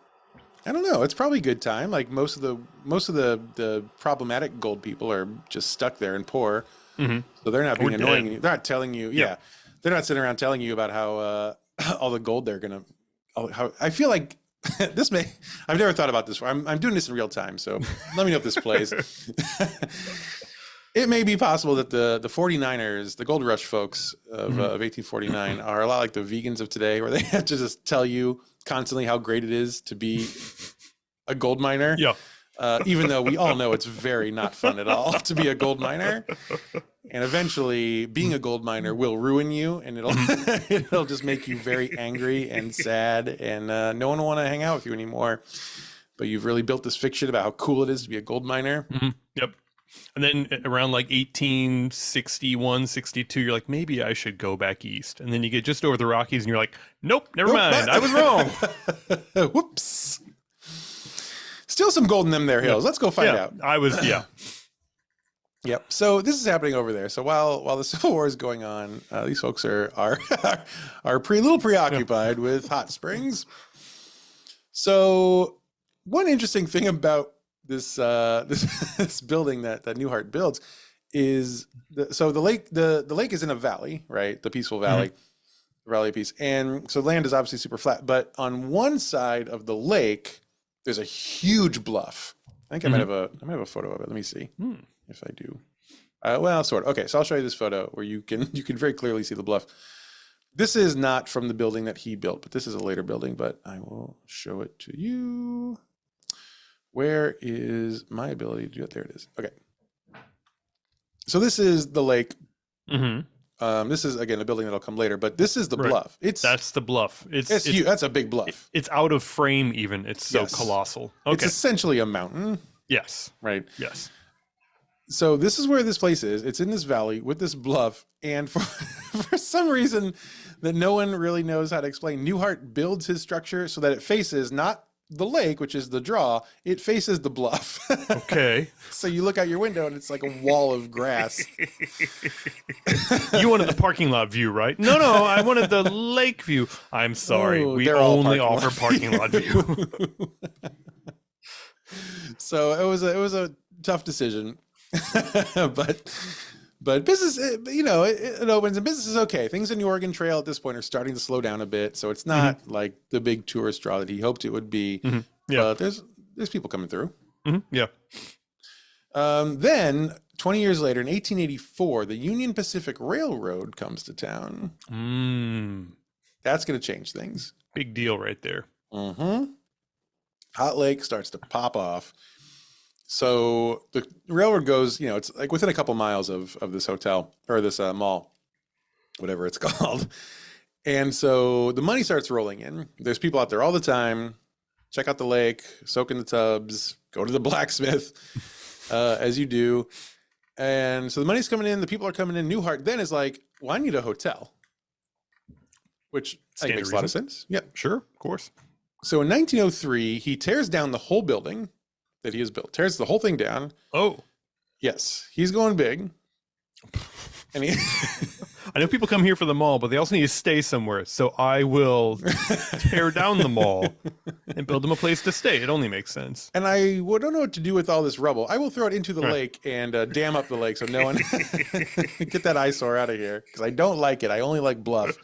I don't know. It's probably a good time. Like most of the problematic gold people are just stuck there and poor. So they're not being annoying. They're not telling you. Yeah, they're not sitting around telling you about how all the gold they're gonna. How I feel like this may. I've never thought about this. I'm doing this in real time, so let me know if this plays. It may be possible that the 49ers, the gold rush folks of 1849, are a lot like the vegans of today, where they have to just tell you constantly how great it is to be a gold miner. Yeah. Even though we all know it's very not fun at all to be a gold miner. And eventually being a gold miner will ruin you, and it'll just make you very angry and sad, and no one will want to hang out with you anymore. But you've really built this fiction about how cool it is to be a gold miner. Yep. And then around like 1861, 62, you're like, maybe I should go back east. And then you get just over the Rockies and you're like, nope, never mind. I was wrong. Whoops. Still some gold in them there hills. Let's go find out. Yep. So this is happening over there. So while the Civil War is going on, these folks are a little preoccupied with hot springs. So one interesting thing about this building that Newhart builds is the lake is in a valley, right? The peaceful valley, valley of peace. And so land is obviously super flat, but on one side of the lake, there's a huge bluff. I think I might have a photo of it. Let me see if I do. Well, sort of. Okay, so I'll show you this photo where you can very clearly see the bluff. This is not from the building that he built, but this is a later building, but I will show it to you. Where is my ability to do it? There it is. Okay. So this is the lake. This is, again, a building that'll come later, but this is the bluff. That's the bluff. It's huge. That's a big bluff. It's out of frame even. It's so colossal. Okay. It's essentially a mountain. Yes. Right. Yes. So this is where this place is. It's in this valley with this bluff. And for some reason that no one really knows how to explain, Newhart builds his structure so that it faces not the lake, which is the draw, it faces the bluff. Okay. So you look out your window and it's like a wall of grass. You wanted the parking lot view, right? No, I wanted the lake view. I'm sorry. We only offer parking lot view. So it was a tough decision. But business, it opens, and business is okay. Things in the Oregon Trail at this point are starting to slow down a bit. So it's not like the big tourist draw that he hoped it would be. But there's people coming through. Yeah. Then 20 years later, in 1884, the Union Pacific Railroad comes to town. That's going to change things. Big deal right there. Hot Lake starts to pop off. So the railroad goes, it's like within a couple miles of this hotel or this mall, whatever it's called. And so the money starts rolling in. There's people out there all the time. Check out the lake, soak in the tubs, go to the blacksmith, as you do. And so the money's coming in, the people are coming in. Newhart then is like, well, I need a hotel, which I think makes a lot of sense. Yep. Sure, of course. So in 1903, he tears down the whole building that he has built, tears the whole thing down. Oh. Yes, he's going big. And he I know people come here for the mall, but they also need to stay somewhere. So I will tear down the mall and build them a place to stay. It only makes sense. And I don't know what to do with all this rubble. I will throw it into the lake and dam up the lake so no one get that eyesore out of here, because I don't like it. I only like bluff.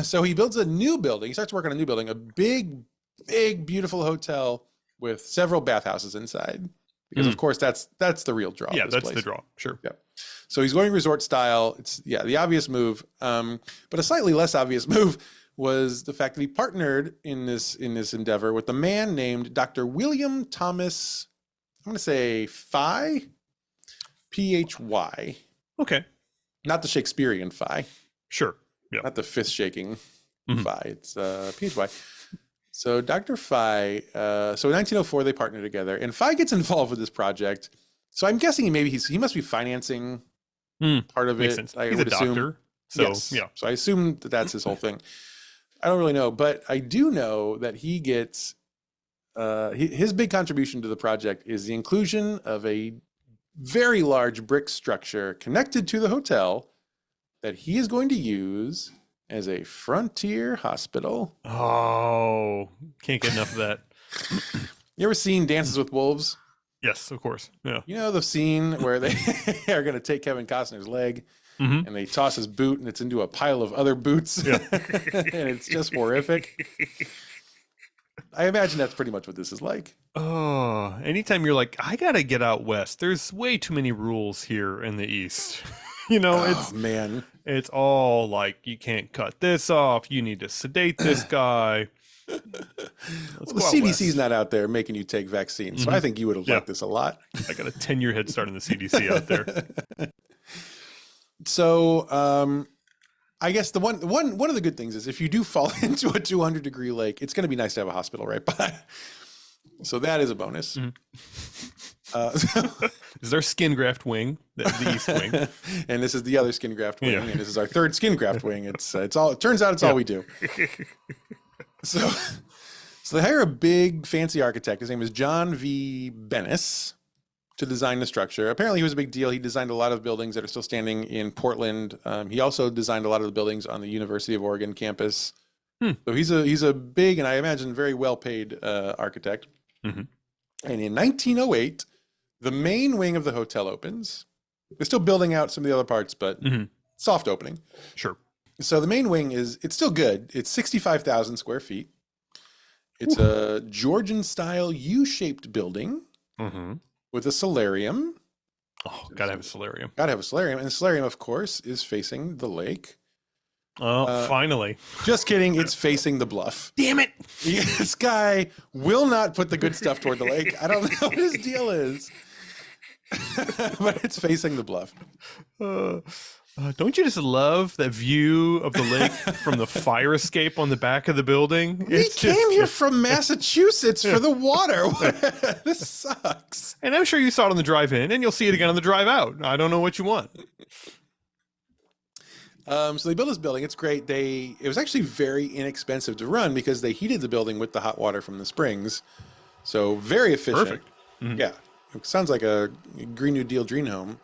So he builds a new building. He starts working on a new building, a big, beautiful hotel with several bathhouses inside. Because of course that's the real draw. Yeah, that's place. the draw. Sure. Yeah. So he's going resort style. It's the obvious move. But a slightly less obvious move was the fact that he partnered in this endeavor with a man named Dr. William Thomas. I'm going to say Phy, Phy. Okay. Not the Shakespearean Phi. Sure. Yeah. Not the fist shaking Phi. It's Phy. So Dr. Phi, so in 1904, they partner together, and Phi gets involved with this project. So I'm guessing he must be financing part of Makes it. Sense. I He's would a doctor, assume. so Yes. yeah. So I assume that that's his whole thing. I don't really know, but I do know that he gets, his big contribution to the project is the inclusion of a very large brick structure connected to the hotel that he is going to use as a frontier hospital. Oh, can't get enough of that. You ever seen Dances with Wolves? Yes, of course. Yeah. You know the scene where they are going to take Kevin Costner's leg and they toss his boot and it's into a pile of other boots. Yeah. And it's just horrific. I imagine that's pretty much what this is like. Oh, anytime you're like, I got to get out west. There's way too many rules here in the east. It's all like, you can't cut this off. You need to sedate this guy. Well, the CDC's not out there making you take vaccines, so I think you would have liked this a lot. I got a 10-year head start in the CDC out there. So, I guess one of the good things is if you do fall into a 200-degree lake, it's going to be nice to have a hospital right by. So that is a bonus. This is our skin graft wing, the east wing, and this is the other skin graft wing, and this is our third skin graft wing. It's all. It turns out it's all we do. So they hire a big fancy architect. His name is John V. Bennis to design the structure. Apparently he was a big deal. He designed a lot of buildings that are still standing in Portland. He also designed a lot of the buildings on the University of Oregon campus. So he's a big, and I imagine very well-paid architect. And in 1908, the main wing of the hotel opens. They're still building out some of the other parts, but soft opening. Sure. So the main wing it's still good. It's 65,000 square feet. It's a Georgian-style U-shaped building with a solarium. Oh, gotta have a solarium. Gotta have a solarium. And the solarium, of course, is facing the lake. Oh, finally. Just kidding. It's facing the bluff. Damn it. This guy will not put the good stuff toward the lake. I don't know what his deal is. But it's facing the bluff. Don't you just love that view of the lake from the fire escape on the back of the building? We came here from Massachusetts for the water. This sucks. And I'm sure you saw it on the drive in, and you'll see it again on the drive out. I don't know what you want. So they built this building. It's great. It was actually very inexpensive to run because they heated the building with the hot water from the springs. So very efficient. Perfect. Yeah. It sounds like a Green New Deal dream home.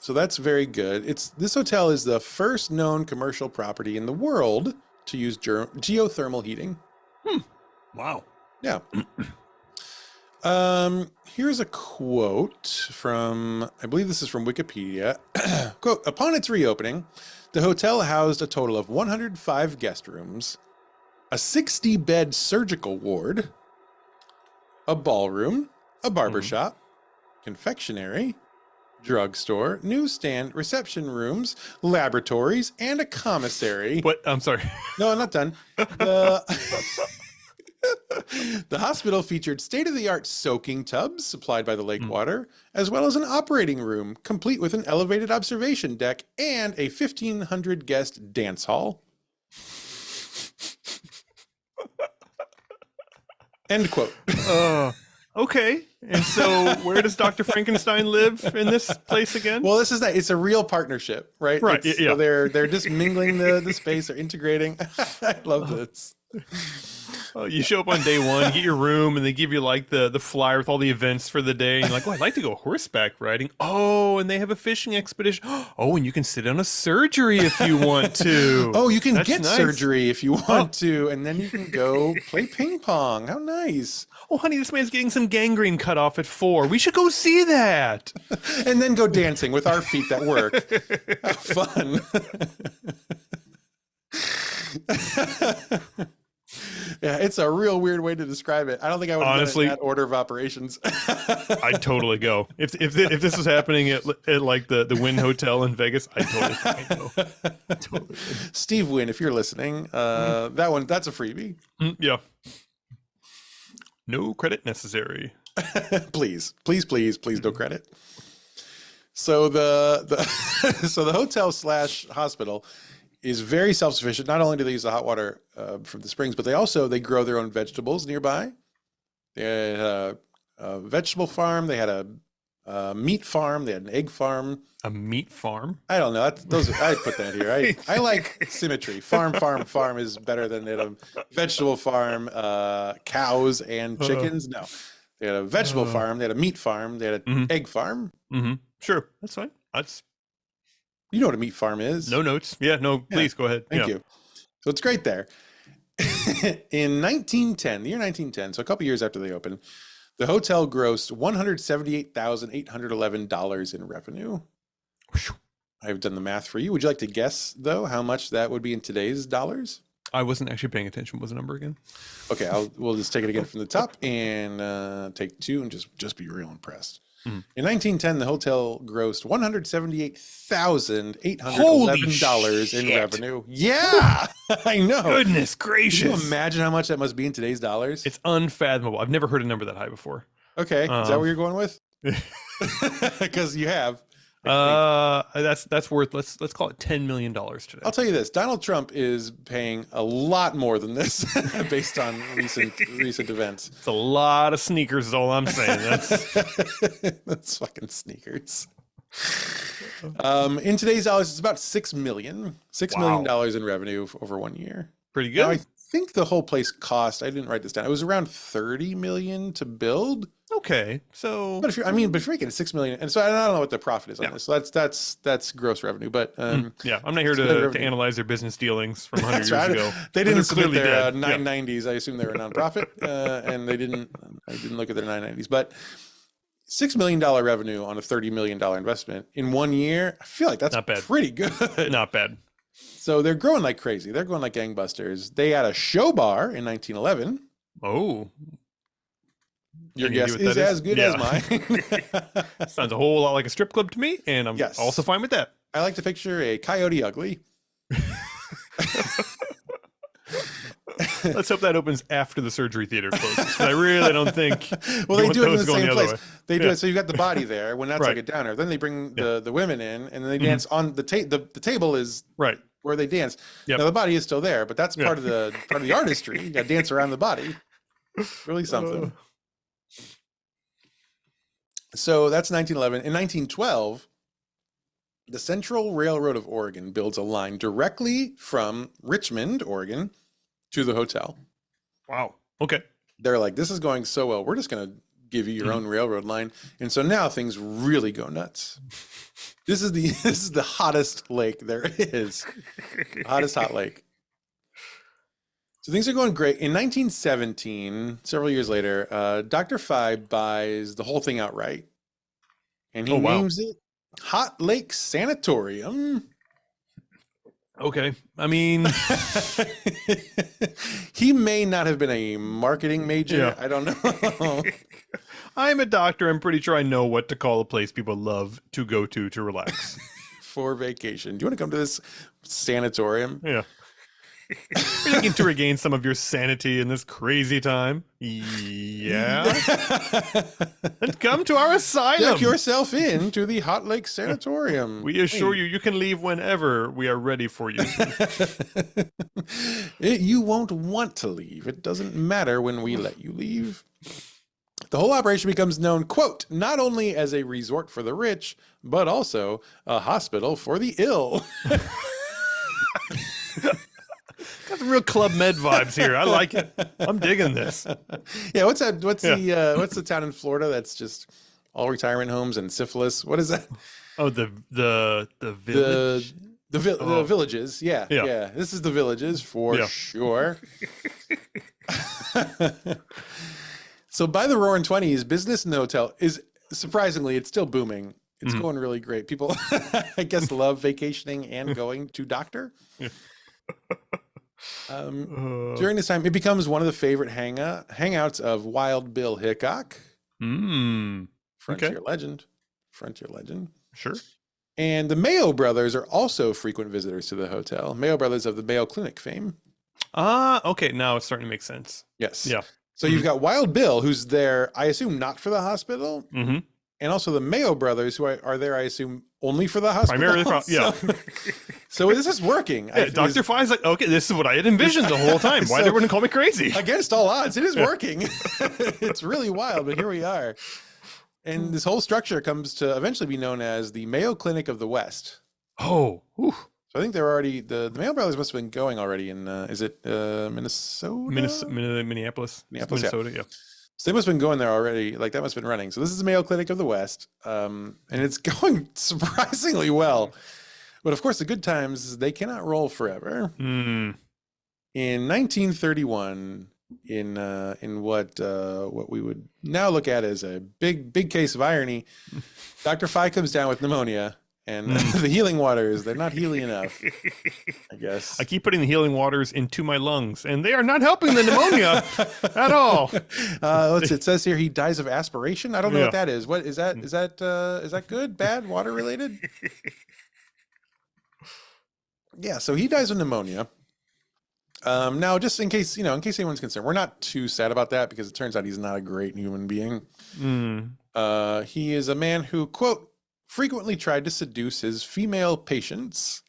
So that's very good. This hotel is the first known commercial property in the world to use geothermal heating. Wow. Yeah. Here's a quote from, I believe this is from Wikipedia. Quote, upon its reopening, the hotel housed a total of 105 guest rooms, a 60-bed surgical ward, a ballroom, a barbershop, confectionery, drugstore, newsstand, reception rooms, laboratories, and a commissary. What? I'm sorry. No, I'm not done. The hospital featured state-of-the-art soaking tubs supplied by the lake water, as well as an operating room, complete with an elevated observation deck and a 1,500-guest dance hall. End quote. Okay. And so where does Dr. Frankenstein live in this place again? Well, this is that. It's a real partnership, right? Right. It's, Yeah. So they're just mingling the space. They're integrating. I love this. You show up on day one, you get your room, and they give you like the flyer with all the events for the day. And you're like, oh, I'd like to go horseback riding. Oh, and they have a fishing expedition. Oh, and you can sit on a surgery if you want to. Oh, you can That's get nice. surgery if you want to, and then you can go play ping pong. How nice. Oh, honey, this man's getting some gangrene cut off at 4. We should go see that. And then go dancing with our feet that work. How fun. Yeah, it's a real weird way to describe it. I don't think I would have Honestly, done it in that order of operations. I'd totally go. If this was happening at like the Wynn Hotel in Vegas, I'd totally go. Totally. Steve Wynn, if you're listening, that's a freebie. Yeah. No credit necessary. Please, no credit. So the hotel / hospital is very self-sufficient. Not only do they use the hot water from the springs, but they grow their own vegetables nearby. They had a vegetable farm. They had a meat farm. They had an egg farm. A meat farm? I don't know. I put that here. I like symmetry. Farm is better than a vegetable farm. Cows and chickens. No, they had a vegetable farm. They had a meat farm. They had an egg farm. Mm-hmm. Sure, that's fine. You know what a meat farm is? No notes. Yeah, no. Please go ahead. Thank you. So it's great there. In 1910, the year 1910, so a couple years after they opened, the hotel grossed $178,811 in revenue. I've done the math for you. Would you like to guess, though, how much that would be in today's dollars? I wasn't actually paying attention. What was the number again? Okay, we'll just take it again from the top and take 2 and just be real impressed. In 1910, the hotel grossed $178,811 in revenue. Yeah, I know. Goodness gracious! Can you imagine how much that must be in today's dollars? It's unfathomable. I've never heard a number that high before. Okay, is that what you're going with? Because you have. That's worth. Let's call it $10 million today. I'll tell you this: Donald Trump is paying a lot more than this, based on recent events. It's a lot of sneakers, is all I'm saying. That's fucking sneakers. In today's dollars, it's about $6 million in revenue over 1 year. Pretty good. Now, I think the whole place cost. I didn't write this down. It was around $30 million to build. Okay, so but if you're making $6 million, and so I don't know what the profit is on this. So that's gross revenue. But I'm not here to analyze their business dealings from 100 years ago. They didn't submit their 990s. I assume they were a nonprofit, and I didn't look at their 990s. But $6 million revenue on a $30 million investment in 1 year, I feel like that's not bad. Pretty good. Not bad. So they're growing like crazy. They're growing like gangbusters. They had a show bar in 1911. Oh. Your guess is as good as mine. Sounds a whole lot like a strip club to me, and I'm also fine with that. I like to picture a Coyote Ugly. Let's hope that opens after the surgery theater closes. I really don't think. Well, they do it in the same place. Way. They do it. So you've got the body there when that's like a downer. Then they bring the women in, and then they dance on the table is where they dance. Now the body is still there, but that's part of the artistry. You got to dance around the body. Really something. So that's 1911. In 1912, the Central Railroad of Oregon builds a line directly from Richmond, Oregon, to the hotel. Wow. Okay. They're like, this is going so well. We're just going to give you your own railroad line. And so now things really go nuts. This is the hottest lake there is. Hottest hot lake. So things are going great. In 1917, several years later, Dr. Phi buys the whole thing outright. And he names it Hot Lake Sanatorium. Okay. I mean, he may not have been a marketing major. Yeah. I don't know. I'm a doctor. I'm pretty sure I know what to call a place people love to go to relax. For vacation. Do you want to come to this sanatorium? Yeah. You're looking to regain some of your sanity in this crazy time? Yeah. And come to our asylum. Check yourself in to the Hot Lake Sanatorium. We assure you can leave whenever we are ready for you. You won't want to leave. It doesn't matter when we let you leave. The whole operation becomes known, quote, not only as a resort for the rich, but also a hospital for the ill. Got some real Club Med vibes here. I like it. I'm digging this. Yeah, what's that? What's the town in Florida that's just all retirement homes and syphilis? What is that? Oh, the village. The villages. Yeah. This is the villages for sure. So by the roaring 20s, business in the hotel is surprisingly, it's still booming. It's going really great. People, I guess, love vacationing and going to doctor. During this time, it becomes one of the favorite hangouts of Wild Bill Hickok, Frontier legend. Sure. And the Mayo brothers are also frequent visitors to the hotel. Mayo brothers of the Mayo Clinic fame. Okay. Now it's starting to make sense. Yes. Yeah. So you've got Wild Bill, who's there, I assume, not for the hospital. And also the Mayo brothers, who are there, I assume, only for the hospital. Primarily, yeah. So this is working. Yeah, Dr. Fine's like, okay, this is what I had envisioned the whole time. Why they wouldn't call me crazy? Against all odds, it is working. It's really wild, but here we are. And this whole structure comes to eventually be known as the Mayo Clinic of the West. Oh. Whew. So I think they're already, the Mayo brothers must have been going already in, is it Minnesota? Minneapolis, Minnesota, yeah. So they must have been going there already. Like that must have been running. So this is the Mayo Clinic of the West. And it's going surprisingly well. But of course, the good times, they cannot roll forever. In 1931, in what we would now look at as a big case of irony, Dr. Phi comes down with pneumonia. And the healing waters, they're not healing enough, I guess. I keep putting the healing waters into my lungs, and they are not helping the pneumonia at all. It says here he dies of aspiration. I don't know what that is. What is that? Is that good? Bad? Water related? Yeah, so he dies of pneumonia. Now, just in case anyone's concerned, we're not too sad about that because it turns out he's not a great human being. He is a man who, quote, frequently tried to seduce his female patients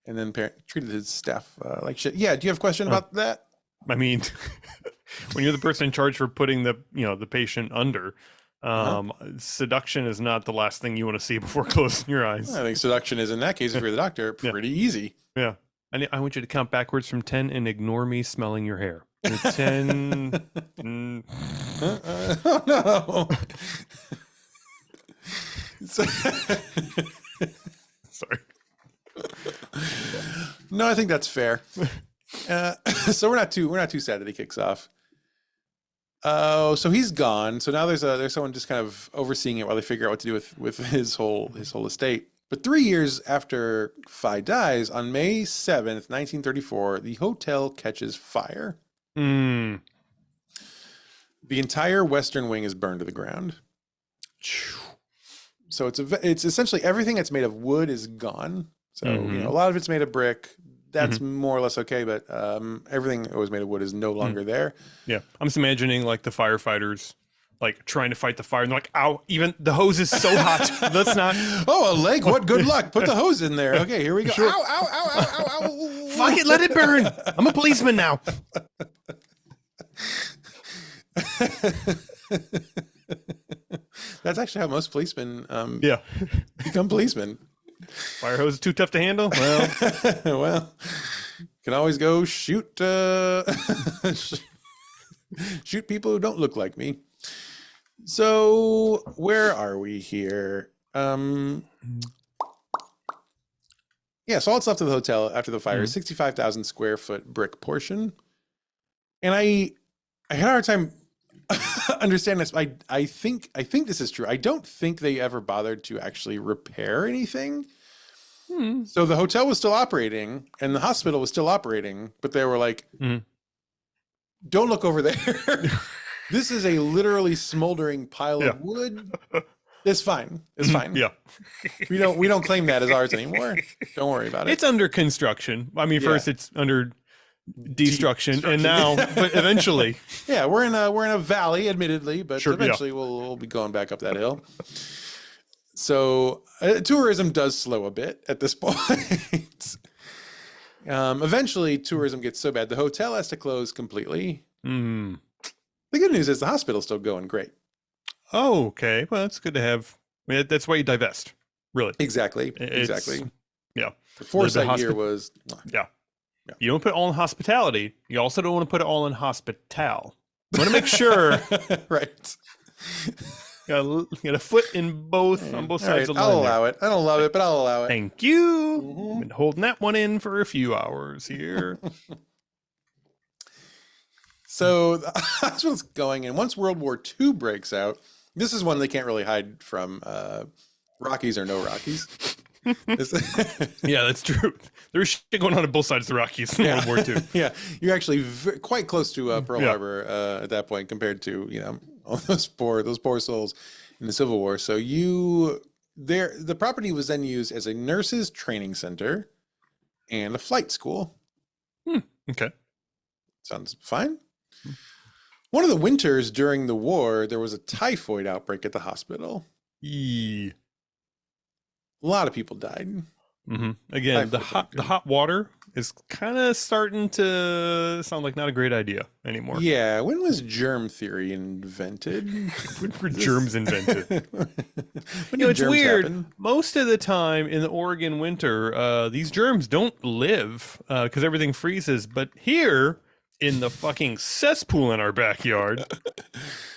and then treated his staff like shit. Yeah. Do you have a question about that? I mean, when you're the person in charge for putting the patient under, seduction is not the last thing you want to see before closing your eyes. I think seduction is, in that case, if you're the doctor, pretty easy. Yeah. I want you to count backwards from 10 and ignore me smelling your hair. 10. Oh, no. Sorry. No, I think that's fair. So we're not too sad that he kicks off. Oh, so he's gone. So now there's someone just kind of overseeing it while they figure out what to do with his whole estate. But 3 years after Phi dies, on May 7th, 1934, the hotel catches fire. The entire western wing is burned to the ground. So it's essentially everything that's made of wood is gone. So a lot of it's made of brick. That's more or less okay, but everything that was made of wood is no longer there. Yeah, I'm just imagining like the firefighters like trying to fight the fire and they're like, ow, even the hose is so hot. Let's not. Oh, a leg? What good luck. Put the hose in there. Okay, here we go. Sure. Ow, ow, ow, ow, ow, ow. Fuck it, let it burn. I'm a policeman now. That's actually how most policemen become policemen. Fire hose is too tough to handle? Well, well, can always go shoot shoot people who don't look like me. So where are we here? So all that's left of the hotel after the fire is 65,000 square foot brick portion. And I had a hard time understanding this. I think this is true. I don't think they ever bothered to actually repair anything. So the hotel was still operating and the hospital was still operating, but they were like, don't look over there. This is a literally smoldering pile of wood. It's fine. It's fine. Yeah. We don't claim that as ours anymore. Don't worry about it. It's under construction. I mean, first it's under destruction, and now, but eventually. Yeah, we're in a valley, admittedly, but eventually we'll be going back up that hill. So tourism does slow a bit at this point. Eventually, tourism gets so bad the hotel has to close completely. The good news is the hospital's still going great. Oh, okay. Well, that's good to have. I mean, that's why you divest, really. Exactly. It's, Exactly. yeah. The foresight here was. Yeah. Yeah. You don't put it all in hospitality. You also don't want to put it all in hospital. You want to make sure. Right. You got a foot in both on both sides of the line. I'll allow it. I don't love it, but I'll allow it. Thank you. Been holding that one in for a few hours here. So that's what's going. And once World War II breaks out, this is one they can't really hide from. Rockies or no Rockies. Yeah, that's true. There's shit going on both sides of the Rockies in World War II. Yeah, you're actually quite close to Pearl Harbor at that point compared to all those poor souls in the Civil War. So the property was then used as a nurses' training center and a flight school. Okay, sounds fine. One of the winters during the war, there was a typhoid outbreak at the hospital. A lot of people died. Again, the hot water is kind of starting to sound like not a great idea anymore. Yeah, when was germ theory invented? When were germs invented? It's weird. Happen? Most of the time in the Oregon winter, these germs don't live because everything freezes. But here in the fucking cesspool in our backyard,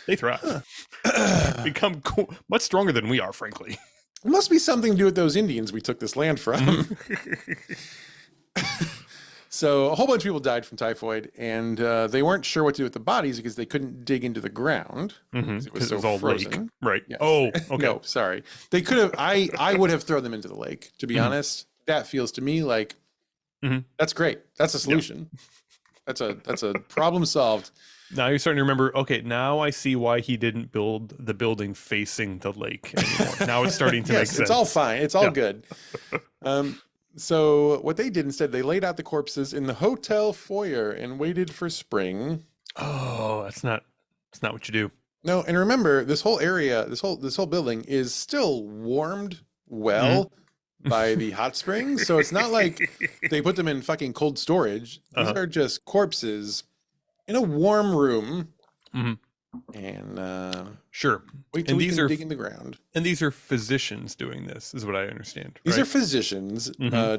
they thrive. Become much stronger than we are, frankly. It must be something to do with those Indians we took this land from. So a whole bunch of people died from typhoid, and they weren't sure what to do with the bodies because they couldn't dig into the ground because it was so all frozen. Lake. Right. Yes. Oh, okay. No, sorry. They could have. I would have thrown them into the lake. To be honest, that feels to me like that's great. That's a solution. Yeah. That's a problem solved. Now you're starting to remember, okay, now I see why he didn't build the building facing the lake anymore. Now it's starting to make sense. It's all fine. It's all good. So what they did instead, they laid out the corpses in the hotel foyer and waited for spring. Oh, that's not what you do. No, and remember, this whole area, this whole building is still warmed well by the hot springs. So it's not like they put them in fucking cold storage. These are just corpses in a warm room, and sure. Wait till we can dig in the ground. And these are physicians doing this, is what I understand. These are physicians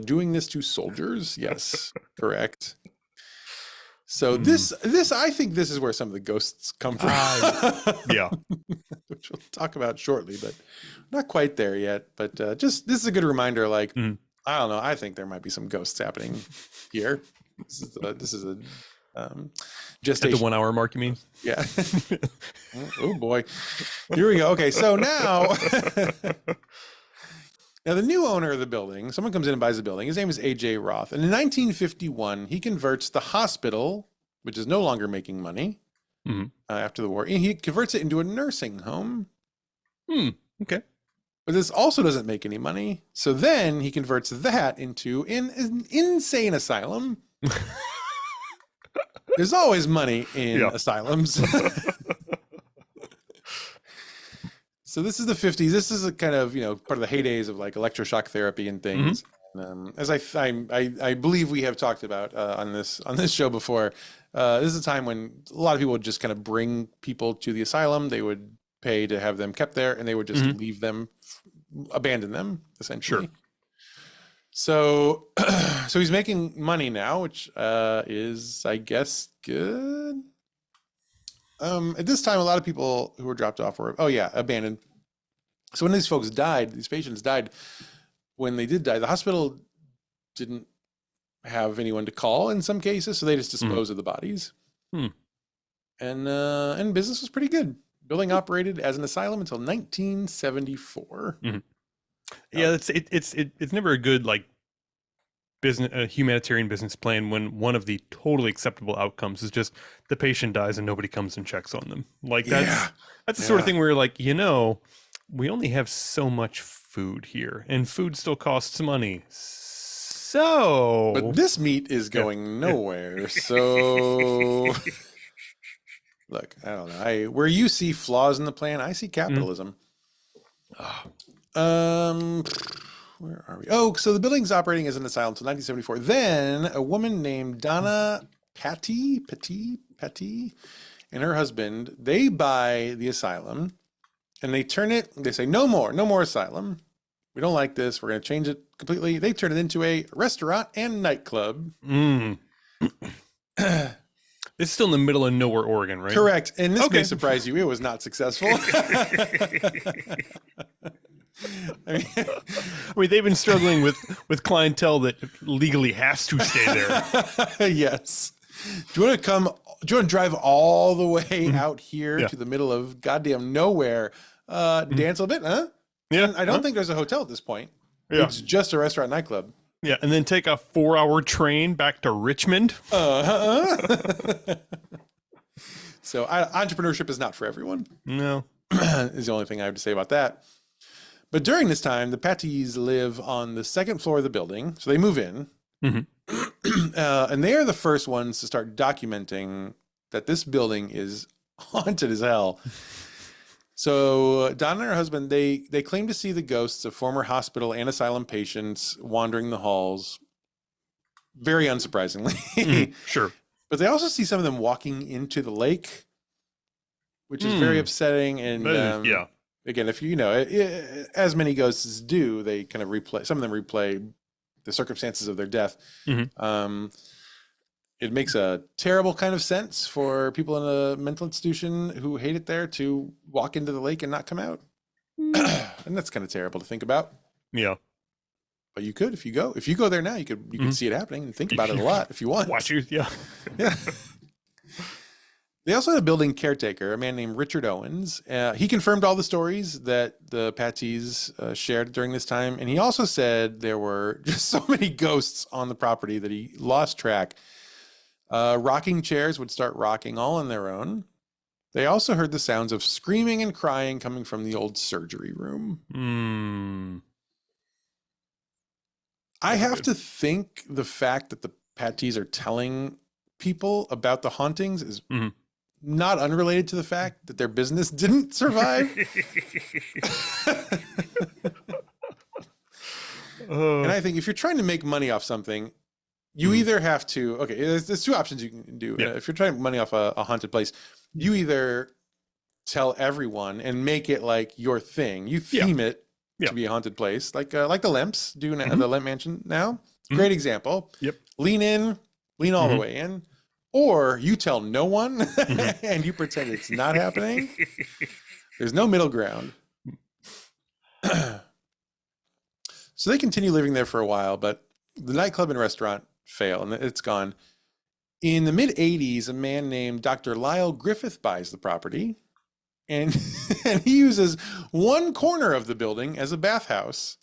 doing this to soldiers. Yes, correct. So this, I think this is where some of the ghosts come from. Yeah, which we'll talk about shortly, but not quite there yet. But just this is a good reminder. Like I don't know, I think there might be some ghosts happening here. This is a gestation. At the 1 hour mark, you mean? Yeah. Oh boy. Here we go. Okay, so now the new owner of the building, someone comes in and buys the building. His name is A.J. Roth. And in 1951, he converts the hospital, which is no longer making money after the war, and he converts it into a nursing home. Okay. But this also doesn't make any money. So then he converts that into an insane asylum. There's always money in asylums. So this is the 50s. This is a kind of, part of the heydays of like electroshock therapy and things. As I believe we have talked about on this show before, this is a time when a lot of people would just kind of bring people to the asylum. They would pay to have them kept there, and they would just leave them, abandon them, essentially. Sure. So he's making money now, which is, I guess, good. At this time, a lot of people who were dropped off were, abandoned. So when these folks died, these patients died, when they did die, the hospital didn't have anyone to call in some cases, so they just disposed of the bodies. And business was pretty good. Building operated as an asylum until 1974. Yeah, it's never a good like humanitarian business plan when one of the totally acceptable outcomes is just the patient dies and nobody comes and checks on them. Like that's the sort of thing where you're like, we only have so much food here, and food still costs money. So, but this meat is going nowhere. So, look, I don't know. Where you see flaws in the plan, I see capitalism. Where are we? Oh, so the building's operating as an asylum until 1974. Then a woman named Donna Patty, and her husband, they buy the asylum, and they turn it. They say no more asylum. We don't like this. We're going to change it completely. They turn it into a restaurant and nightclub. It's still in the middle of nowhere, Oregon, right? Correct. And this may surprise you. It was not successful. I mean, they've been struggling with clientele that legally has to stay there. Yes. Do you want to drive all the way out here to the middle of goddamn nowhere? Dance a bit, huh? Yeah. And I don't think there's a hotel at this point. Yeah. It's just a restaurant nightclub. Yeah, and then take a 4-hour train back to Richmond. So entrepreneurship is not for everyone. No. Is the only thing I have to say about that. But during this time, the Patties live on the second floor of the building. So they move in. And they are the first ones to start documenting that this building is haunted as hell. So Donna and her husband, they claim to see the ghosts of former hospital and asylum patients wandering the halls. Very unsurprisingly. Sure. But they also see some of them walking into the lake, which is very upsetting. And again, if you know, as many ghosts do, they kind of replay, some of them replay the circumstances of their death. It makes a terrible kind of sense for people in a mental institution who hate it there to walk into the lake and not come out. And that's kind of terrible to think about. Yeah. But you could, if you go there now, you could see it happening and think about it a lot if you want. Watch you. Yeah. Yeah. They also had a building caretaker, a man named Richard Owens. He confirmed all the stories that the Patties shared during this time. And he also said there were just so many ghosts on the property that he lost track. Rocking chairs would start rocking all on their own. They also heard the sounds of screaming and crying coming from the old surgery room. I have to think the fact that the Patties are telling people about the hauntings is not unrelated to the fact that their business didn't survive. And I think if you're trying to make money off something, you either have to, there's two options you can do. If you're trying to make money off a haunted place, you either tell everyone and make it like your thing. You theme it to be a haunted place, like the Lemps do at the Lemp Mansion now. Great example. Yep. Lean all the way in. Or you tell no one and you pretend it's not happening. There's no middle ground. So they continue living there for a while, but the nightclub and restaurant fail and it's gone. In the mid 80s, a man named Dr. Lyle Griffith buys the property and he uses one corner of the building as a bathhouse.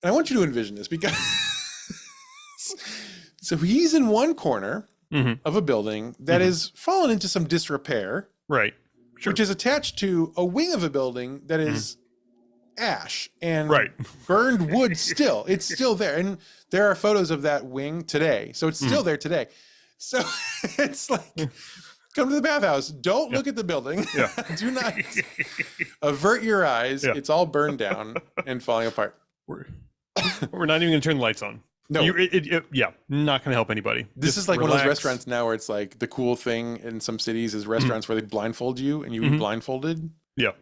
And I want you to envision this because so he's in one corner of a building that is fallen into some disrepair. Right. Sure. Which is attached to a wing of a building that is ash and burned wood still. It's still there. And there are photos of that wing today. So it's still there today. So it's like, come to the bathhouse. Don't look at the building. Do not avert your eyes. It's all burned down and falling apart. We're not even going to turn the lights on. No. Not going to help anybody. This is like one of those restaurants now where it's like the cool thing in some cities is restaurants where they blindfold you and you eat blindfolded. Yeah.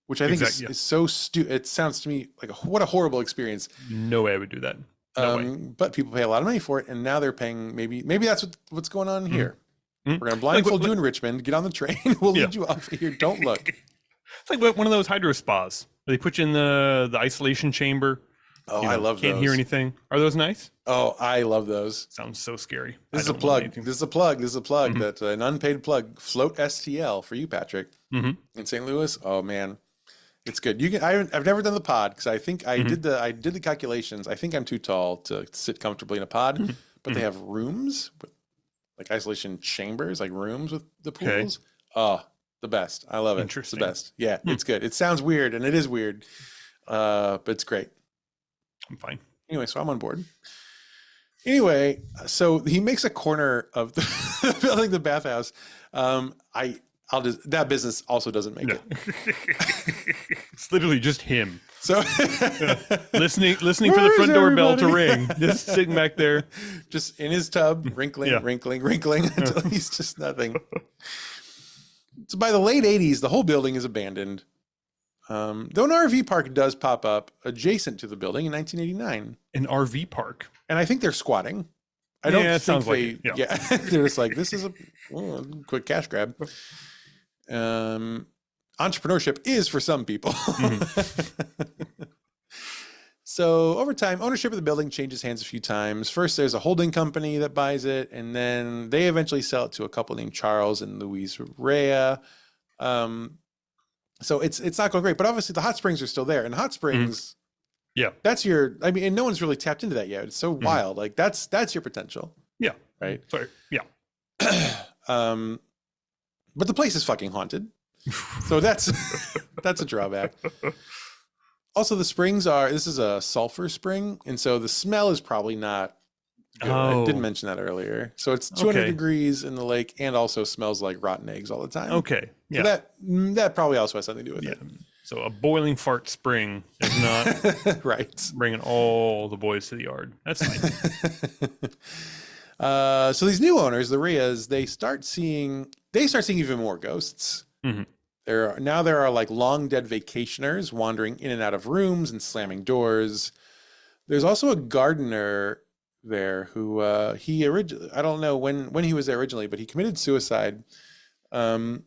Which I think is so stupid. It sounds to me like what a horrible experience. No way I would do that. No way. But people pay a lot of money for it, and now they're paying maybe that's what's going on here. We're going to blindfold you in Richmond, get on the train, we'll lead you off here, don't look. It's like one of those hydro spas where they put you in the isolation chamber. Oh, I love those. Can't hear anything. Are those nice? Oh, I love those. Sounds so scary. This is a plug. That's an unpaid plug. Float STL for you, Patrick. In St. Louis. Oh man, it's good. You can. I've never done the pod because I think I did the calculations. I think I'm too tall to sit comfortably in a pod, but they have rooms, like isolation chambers, like rooms with the pools. Oh, the best. I love it. It's the best. Yeah, it's good. It sounds weird, and it is weird, but it's great. I'm fine. Anyway, so I'm on board. Anyway, so he makes a corner of the building, the bathhouse. I'll just, that business also doesn't make it. It's literally just him. So listening for the front doorbell to ring, just sitting back there, just in his tub, wrinkling until he's just nothing. So by the late 80s, the whole building is abandoned. Though an RV park does pop up adjacent to the building in 1989. An RV park. And I think they're squatting. I don't think sounds they, like it. Yeah. They're just like, this is a quick cash grab. Entrepreneurship is for some people. So over time, ownership of the building changes hands a few times. First, there's a holding company that buys it, and then they eventually sell it to a couple named Charles and Louise Rea. So it's not going great, but obviously the hot springs are still there, and hot springs, that's and no one's really tapped into that yet. It's so wild. Like that's your potential. Yeah. Right. Sorry. Yeah. But the place is fucking haunted. So that's a drawback. Also, the springs this is a sulfur spring, and so the smell is probably not good. I didn't mention that earlier. So it's 200 degrees in the lake and also smells like rotten eggs all the time. Okay. Yeah. So that probably also has something to do with it. So a boiling fart spring is not right. Bringing all the boys to the yard. That's fine. So these new owners, the Rheas, they start seeing even more ghosts. Mm-hmm. There are like long dead vacationers wandering in and out of rooms and slamming doors. There's also a gardener there who I don't know when he was there originally, but he committed suicide. And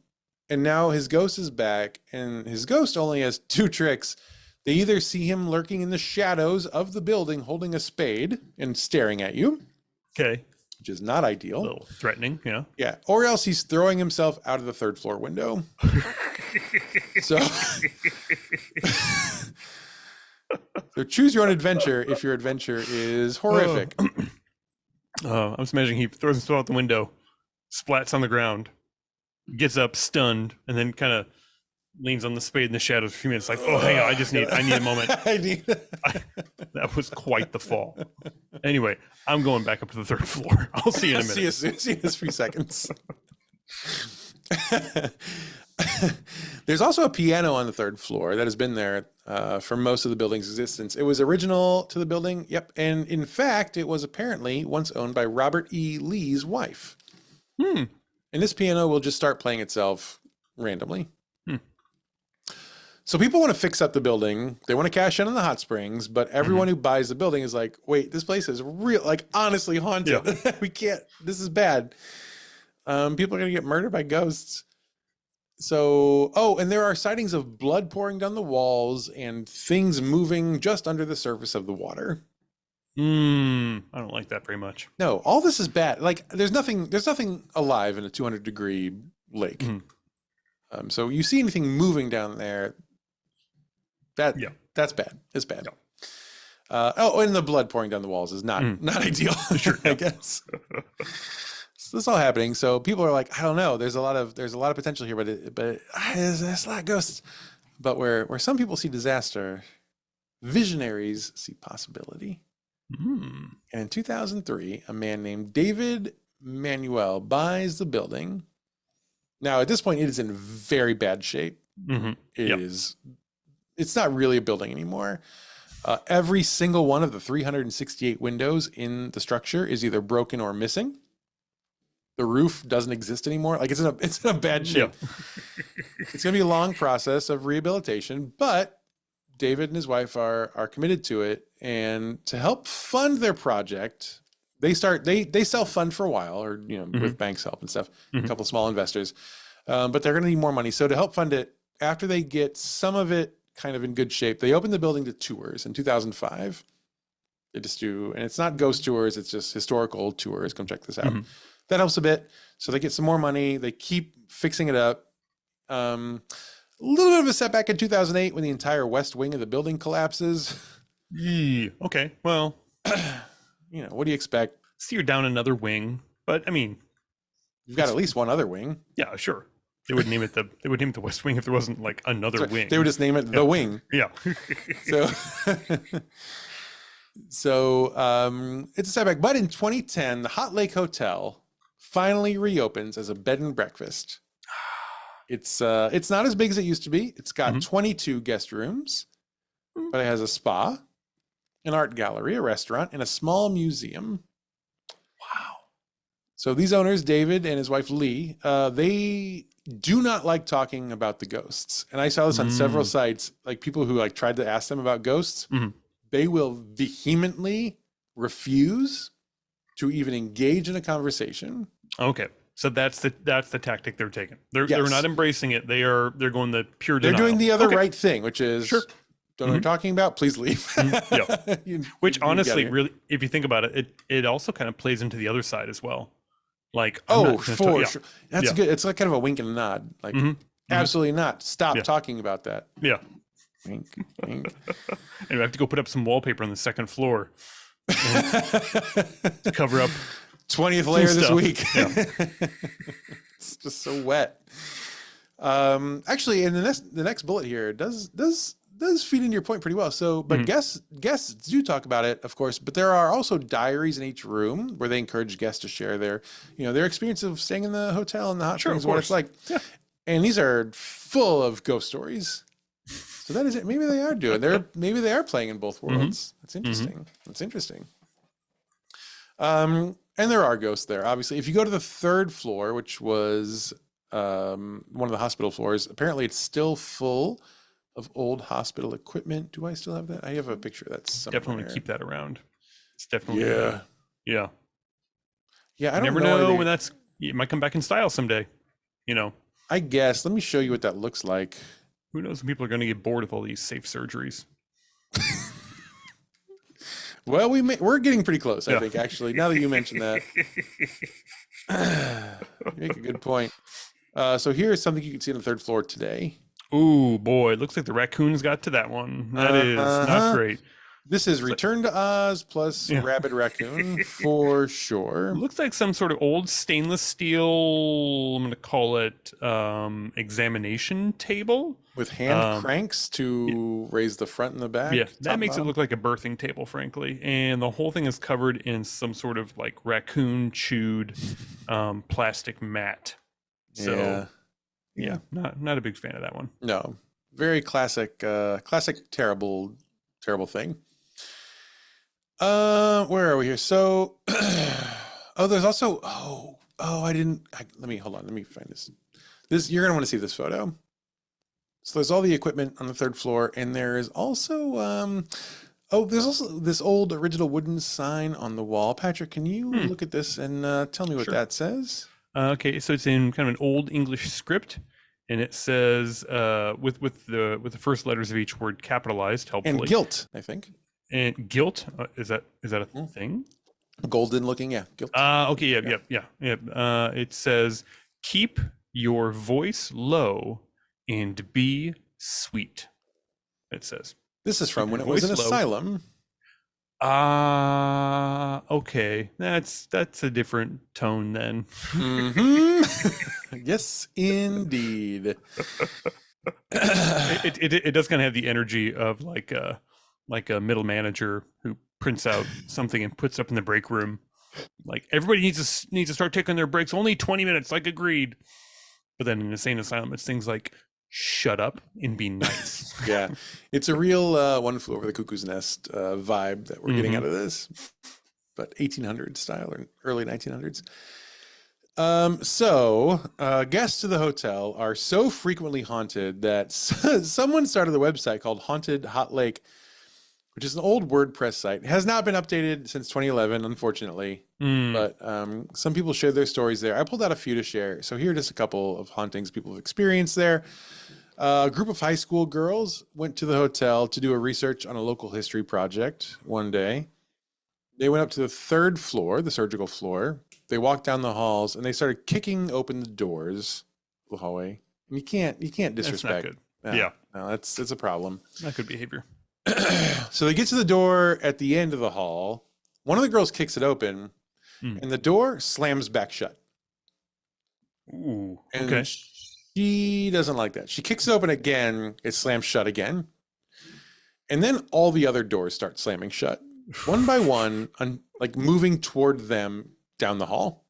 now his ghost is back, and his ghost only has two tricks. They either see him lurking in the shadows of the building holding a spade and staring at you. Okay. Which is not ideal. A little threatening, yeah. Yeah. Or else he's throwing himself out of the third floor window. So choose your own adventure if your adventure is horrific. I'm just imagining he throws himself out the window, splats on the ground, gets up stunned, and then kind of leans on the spade in the shadows for a few minutes like, oh, hang on, I need a moment. That was quite the fall. Anyway, I'm going back up to the third floor. I'll see you in a minute. See you in a few seconds. There's also a piano on the third floor that has been there for most of the building's existence. It was original to the building. Yep. And in fact, it was apparently once owned by Robert E. Lee's wife. And this piano will just start playing itself randomly. So people want to fix up the building. They want to cash in on the hot springs, but everyone who buys the building is like, wait, this place is real, like honestly haunted. Yeah. We can't, this is bad. People are going to get murdered by ghosts. So, and there are sightings of blood pouring down the walls and things moving just under the surface of the water. I don't like that very much. No, all this is bad. Like there's nothing alive in a 200-degree lake. So you see anything moving down there, that's bad. It's bad. Yeah. And the blood pouring down the walls is not ideal. Sure, I guess. So this is all happening. So people are like, I don't know. There's a lot of potential here, but there's a lot of ghosts. But where some people see disaster, visionaries see possibility. And in 2003, a man named David Manuel buys the building. Now, at this point, it is in very bad shape. It's not really a building anymore. Every single one of the 368 windows in the structure is either broken or missing. The roof doesn't exist anymore. Like it's in a bad shape. It's going to be a long process of rehabilitation, but David and his wife are committed to it. And to help fund their project, they self-fund for a while, or with banks' help and stuff, a couple of small investors. But they're going to need more money. So to help fund it, after they get some of it kind of in good shape, they open the building to tours in 2005. They just do, and it's not ghost tours, it's just historical tours. Come check this out. That helps a bit. So they get some more money. They keep fixing it up. A little bit of a setback in 2008 when the entire west wing of the building collapses. Okay, well, what do you expect? So you're down another wing, but I mean, you've got at least one other wing. Yeah, sure. They would name it the West Wing if there wasn't like another wing. They would just name it the wing. Yeah. So it's a setback. But in 2010, the Hot Lake Hotel finally reopens as a bed and breakfast. It's not as big as it used to be. It's got 22 guest rooms, but it has a spa, an art gallery, a restaurant, and a small museum. Wow. So these owners, David and his wife Lee, do not like talking about the ghosts. And I saw this on several sites, like people who like tried to ask them about ghosts. They will vehemently refuse to even engage in a conversation. Okay. So that's the tactic they're taking. They're Yes. not embracing it. They're going the pure They're denial. doing the other right thing, which is Sure. don't know what you're talking about, please leave. Yeah. Which you honestly, get it. really, if you think about it, it also kind of plays into the other side as well. Like, for sure. That's good. It's like kind of a wink and a nod. Like, absolutely not. Stop talking about that. Yeah. Wink, wink. And we have to go put up some wallpaper on the second floor to cover up 20th layer this stuff. week. Yeah. It's just so wet. Actually, and the next bullet here does feed into your point pretty well. So, but guests do talk about it, of course, but there are also diaries in each room where they encourage guests to share their experience of staying in the hotel and the hot springs, what it's like. Yeah. And these are full of ghost stories. So that is it. Maybe they are doing. Maybe they are playing in both worlds. That's interesting. That's interesting. And there are ghosts there. Obviously, if you go to the third floor, which was one of the hospital floors, apparently it's still full of old hospital equipment. Do I still have that? I have a picture that's somewhere. Definitely keep that around. It's definitely yeah. I don't never know when it might come back in style someday. I guess. Let me show you what that looks like. Who knows when people are going to get bored with all these safe surgeries. Well, we're getting pretty close, I think, actually, now that you mentioned that. You make a good point. So here's something you can see on the third floor today. Ooh, boy. It looks like the raccoons got to that one. That is not great. This is Return to Oz plus Rabid Raccoon for sure. Looks like some sort of old stainless steel, I'm going to call it examination table. With hand cranks to raise the front and the back. Yeah, that makes it look like a birthing table, frankly. And the whole thing is covered in some sort of like raccoon chewed plastic mat. So, yeah, not a big fan of that one. No, very classic, terrible thing. Where are we here? So, there's also, hold on. Let me find this. You're going to want to see this photo. So there's all the equipment on the third floor, and there is also, there's also this old original wooden sign on the wall. Patrick, can you look at this and tell me what that says? Okay, so it's in kind of an old English script, and it says with the first letters of each word capitalized, helpfully. And guilt, I think. And guilt, is that a thing? Golden looking, guilt. Okay, yeah. It says, "Keep your voice low and be sweet." It says. This is from when it was an asylum. Okay. That's a different tone then. Yes, indeed. It does kind of have the energy of like a middle manager who prints out something and puts it up in the break room. Like, everybody needs to start taking their breaks. Only 20 minutes, like agreed. But then in an insane asylum, it's things like, shut up and be nice. Yeah, it's a real One Flew Over the Cuckoo's Nest vibe that we're getting out of this, but 1800s style or early 1900s. Guests to the hotel are so frequently haunted that someone started a website called Haunted Hot Lake, which is an old WordPress site. It has not been updated since 2011, unfortunately. But some people share their stories there. I pulled out a few to share. So here are just a couple of hauntings people have experienced there. A group of high school girls went to the hotel to do a research on a local history project one day. They went up to the third floor, the surgical floor. They walked down the halls and they started kicking open the doors of the hallway. And you can't disrespect. That's not good. No, it's a problem. Not good behavior. So they get to the door at the end of the hall. One of the girls kicks it open and the door slams back shut. Ooh, and okay. She doesn't like that. She kicks it open again. It slams shut again. And then all the other doors start slamming shut one by one, like moving toward them down the hall.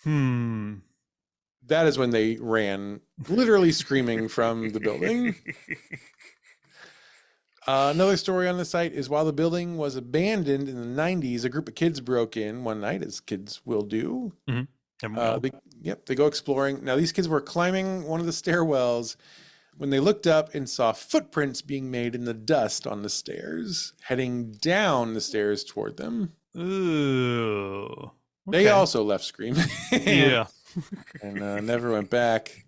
That is when they ran, literally screaming from the building. Another story on the site is while the building was abandoned in the 90s, a group of kids broke in one night, as kids will do, They go exploring. Now these kids were climbing one of the stairwells when they looked up and saw footprints being made in the dust on the stairs, heading down the stairs toward them. Ooh. Okay. They also left screaming. Yeah. And never went back.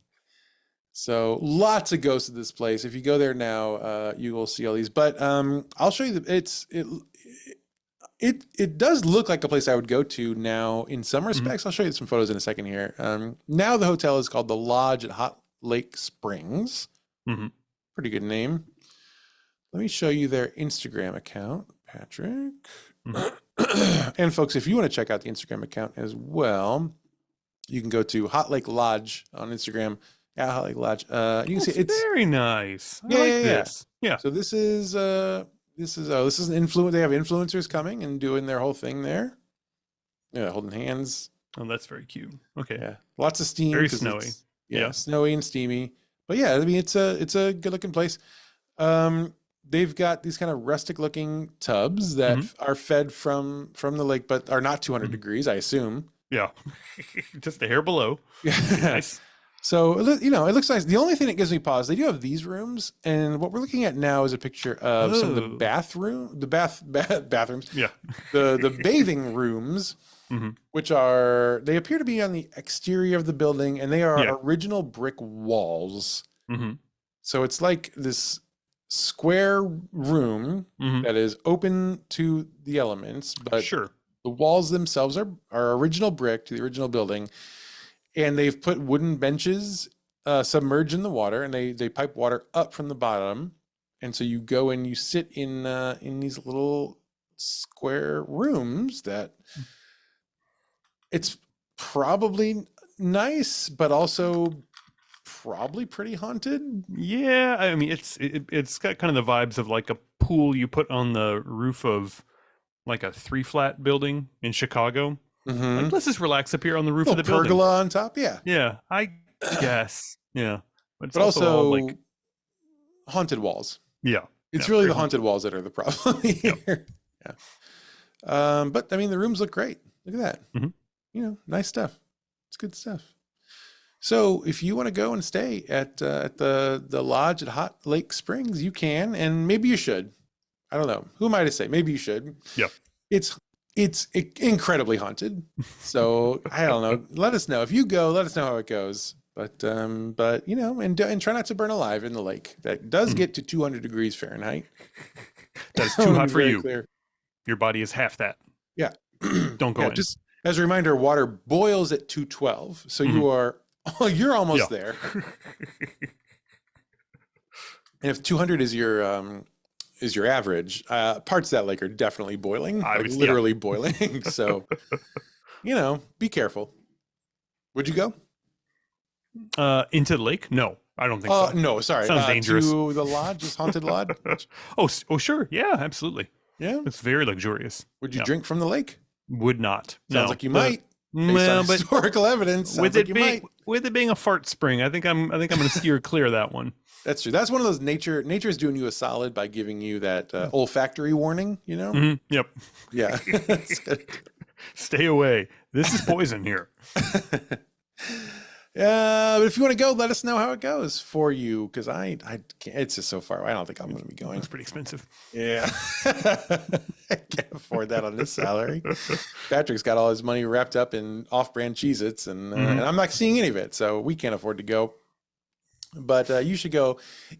So lots of ghosts at this place. If you go there now, you will see all these. But I'll show you. It does look like a place I would go to now in some respects. I'll show you some photos in a second here. Now the hotel is called the Lodge at Hot Lake Springs. Pretty good name. Let me show you their Instagram account, Patrick. And folks, if you want to check out the Instagram account as well, you can go to Hot Lake Lodge on Instagram. At Hot Lake Lodge. You can see it's very nice. I like this. Yeah. So this is an influence. They have influencers coming and doing their whole thing there. Yeah, holding hands. Oh, that's very cute. Okay. Yeah, lots of steam. Very snowy. Yeah, snowy and steamy. But yeah, I mean, it's a good looking place. They've got these kind of rustic looking tubs that are fed from the lake, but are not 200 degrees, I assume. Yeah, just a hair below. Yeah, nice. So it looks nice. The only thing that gives me pause, they do have these rooms, and what we're looking at now is a picture of some of the bathrooms. Yeah, the bathing rooms. Which they appear to be on the exterior of the building, and they are original brick walls. So it's like this square room that is open to the elements, but the walls themselves are original brick to the original building, and they've put wooden benches submerged in the water, and they pipe water up from the bottom, and so you go and you sit in these little square rooms that. It's probably nice, but also probably pretty haunted. Yeah, I mean, it's got kind of the vibes of like a pool you put on the roof of like a 3-flat building in Chicago. Like, let's just relax up here on the roof of the building. Pergola on top, yeah. Yeah, I guess. Yeah, but it's also like haunted walls. Yeah, it's really the haunted walls that are the problem here. Yeah. But I mean, the rooms look great. Look at that. Nice stuff. It's good stuff. So if you want to go and stay at the lodge at Hot Lake Springs, you can, and maybe you should. I don't know. Who am I to say? Maybe you should. Yeah. It's incredibly haunted. So I don't know. Let us know if you go. Let us know how it goes. But and try not to burn alive in the lake. That does get to 200 degrees Fahrenheit. That's too hot for you. Clear. Your body is half that. Yeah. Don't go in. Just as a reminder, water boils at 212. So you're almost there. And if 200 is your average, parts of that lake are definitely boiling, literally boiling. So, be careful. Would you go? Into the lake? No, I don't think so. No, sorry. Sounds dangerous. To the lodge, this haunted lodge? Oh, sure. Yeah, absolutely. Yeah. It's very luxurious. Would you drink from the lake? Would not. Sounds like you might. But historical evidence. With it being a fart spring, I think I'm going to steer clear of that one. That's true. That's one of those nature's doing you a solid by giving you that olfactory warning. Yep. Yeah. Stay away. This is poison here. But if you want to go, let us know how it goes for you, because I can't, it's just so far away. I don't think I'm going to be going. It's pretty expensive. Yeah. I can't afford that on this salary. Patrick's got all his money wrapped up in off-brand Cheez-Its, and I'm not seeing any of it, so we can't afford to go. But you should go.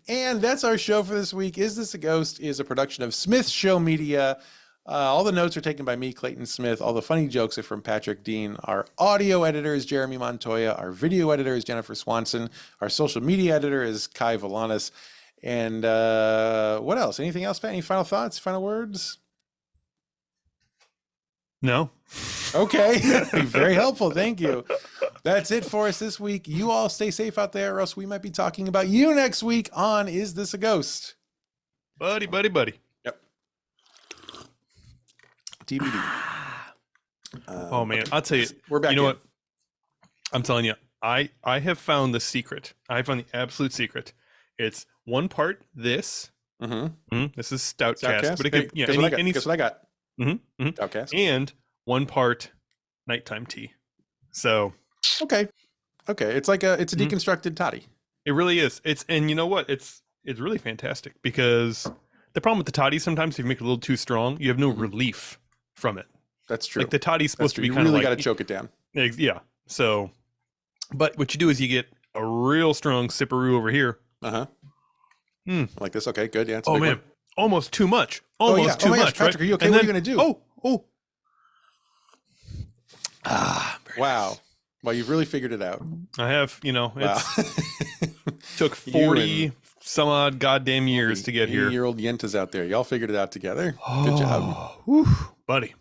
And that's our show for this week. Is This a Ghost is a production of Smith Show Media. All the notes are taken by me, Clayton Smith. All the funny jokes are from Patrick Dean. Our audio editor is Jeremy Montoya. Our video editor is Jennifer Swanson. Our social media editor is Kai Valanis. And what else? Anything else, Pat? Any final thoughts? Final words? No. Okay. Very helpful. Thank you. That's it for us this week. You all stay safe out there, or else we might be talking about you next week on Is This a Ghost? Buddy. Yep. TBD. Oh man, I'll tell you. We're back. You know what? I'm telling you, I have found the secret. I found the absolute secret. It's one part this. This is Stoutcast, but it could, guess what I got? Stoutcast. And one part nighttime tea. So Okay. Okay. It's like it's a deconstructed toddy. It really is. And you know what? It's really fantastic because the problem with the toddy sometimes if you make it a little too strong, you have no relief from it. That's true. Like the toddy's supposed to be you kind of really like got to choke it down. Yeah. So, but what you do is you get a real strong sipperoo over here. Like this. Okay, good. Yeah. It's oh man, almost too much. Almost too much. Gosh, Patrick, right? are you okay? And What then, are you gonna do? Oh. Wow. Well, you've really figured it out. I have. Wow. It took 40 some odd goddamn years to get here. 80-year-old Yentas out there. Y'all figured it out together. Good job. Whew, buddy.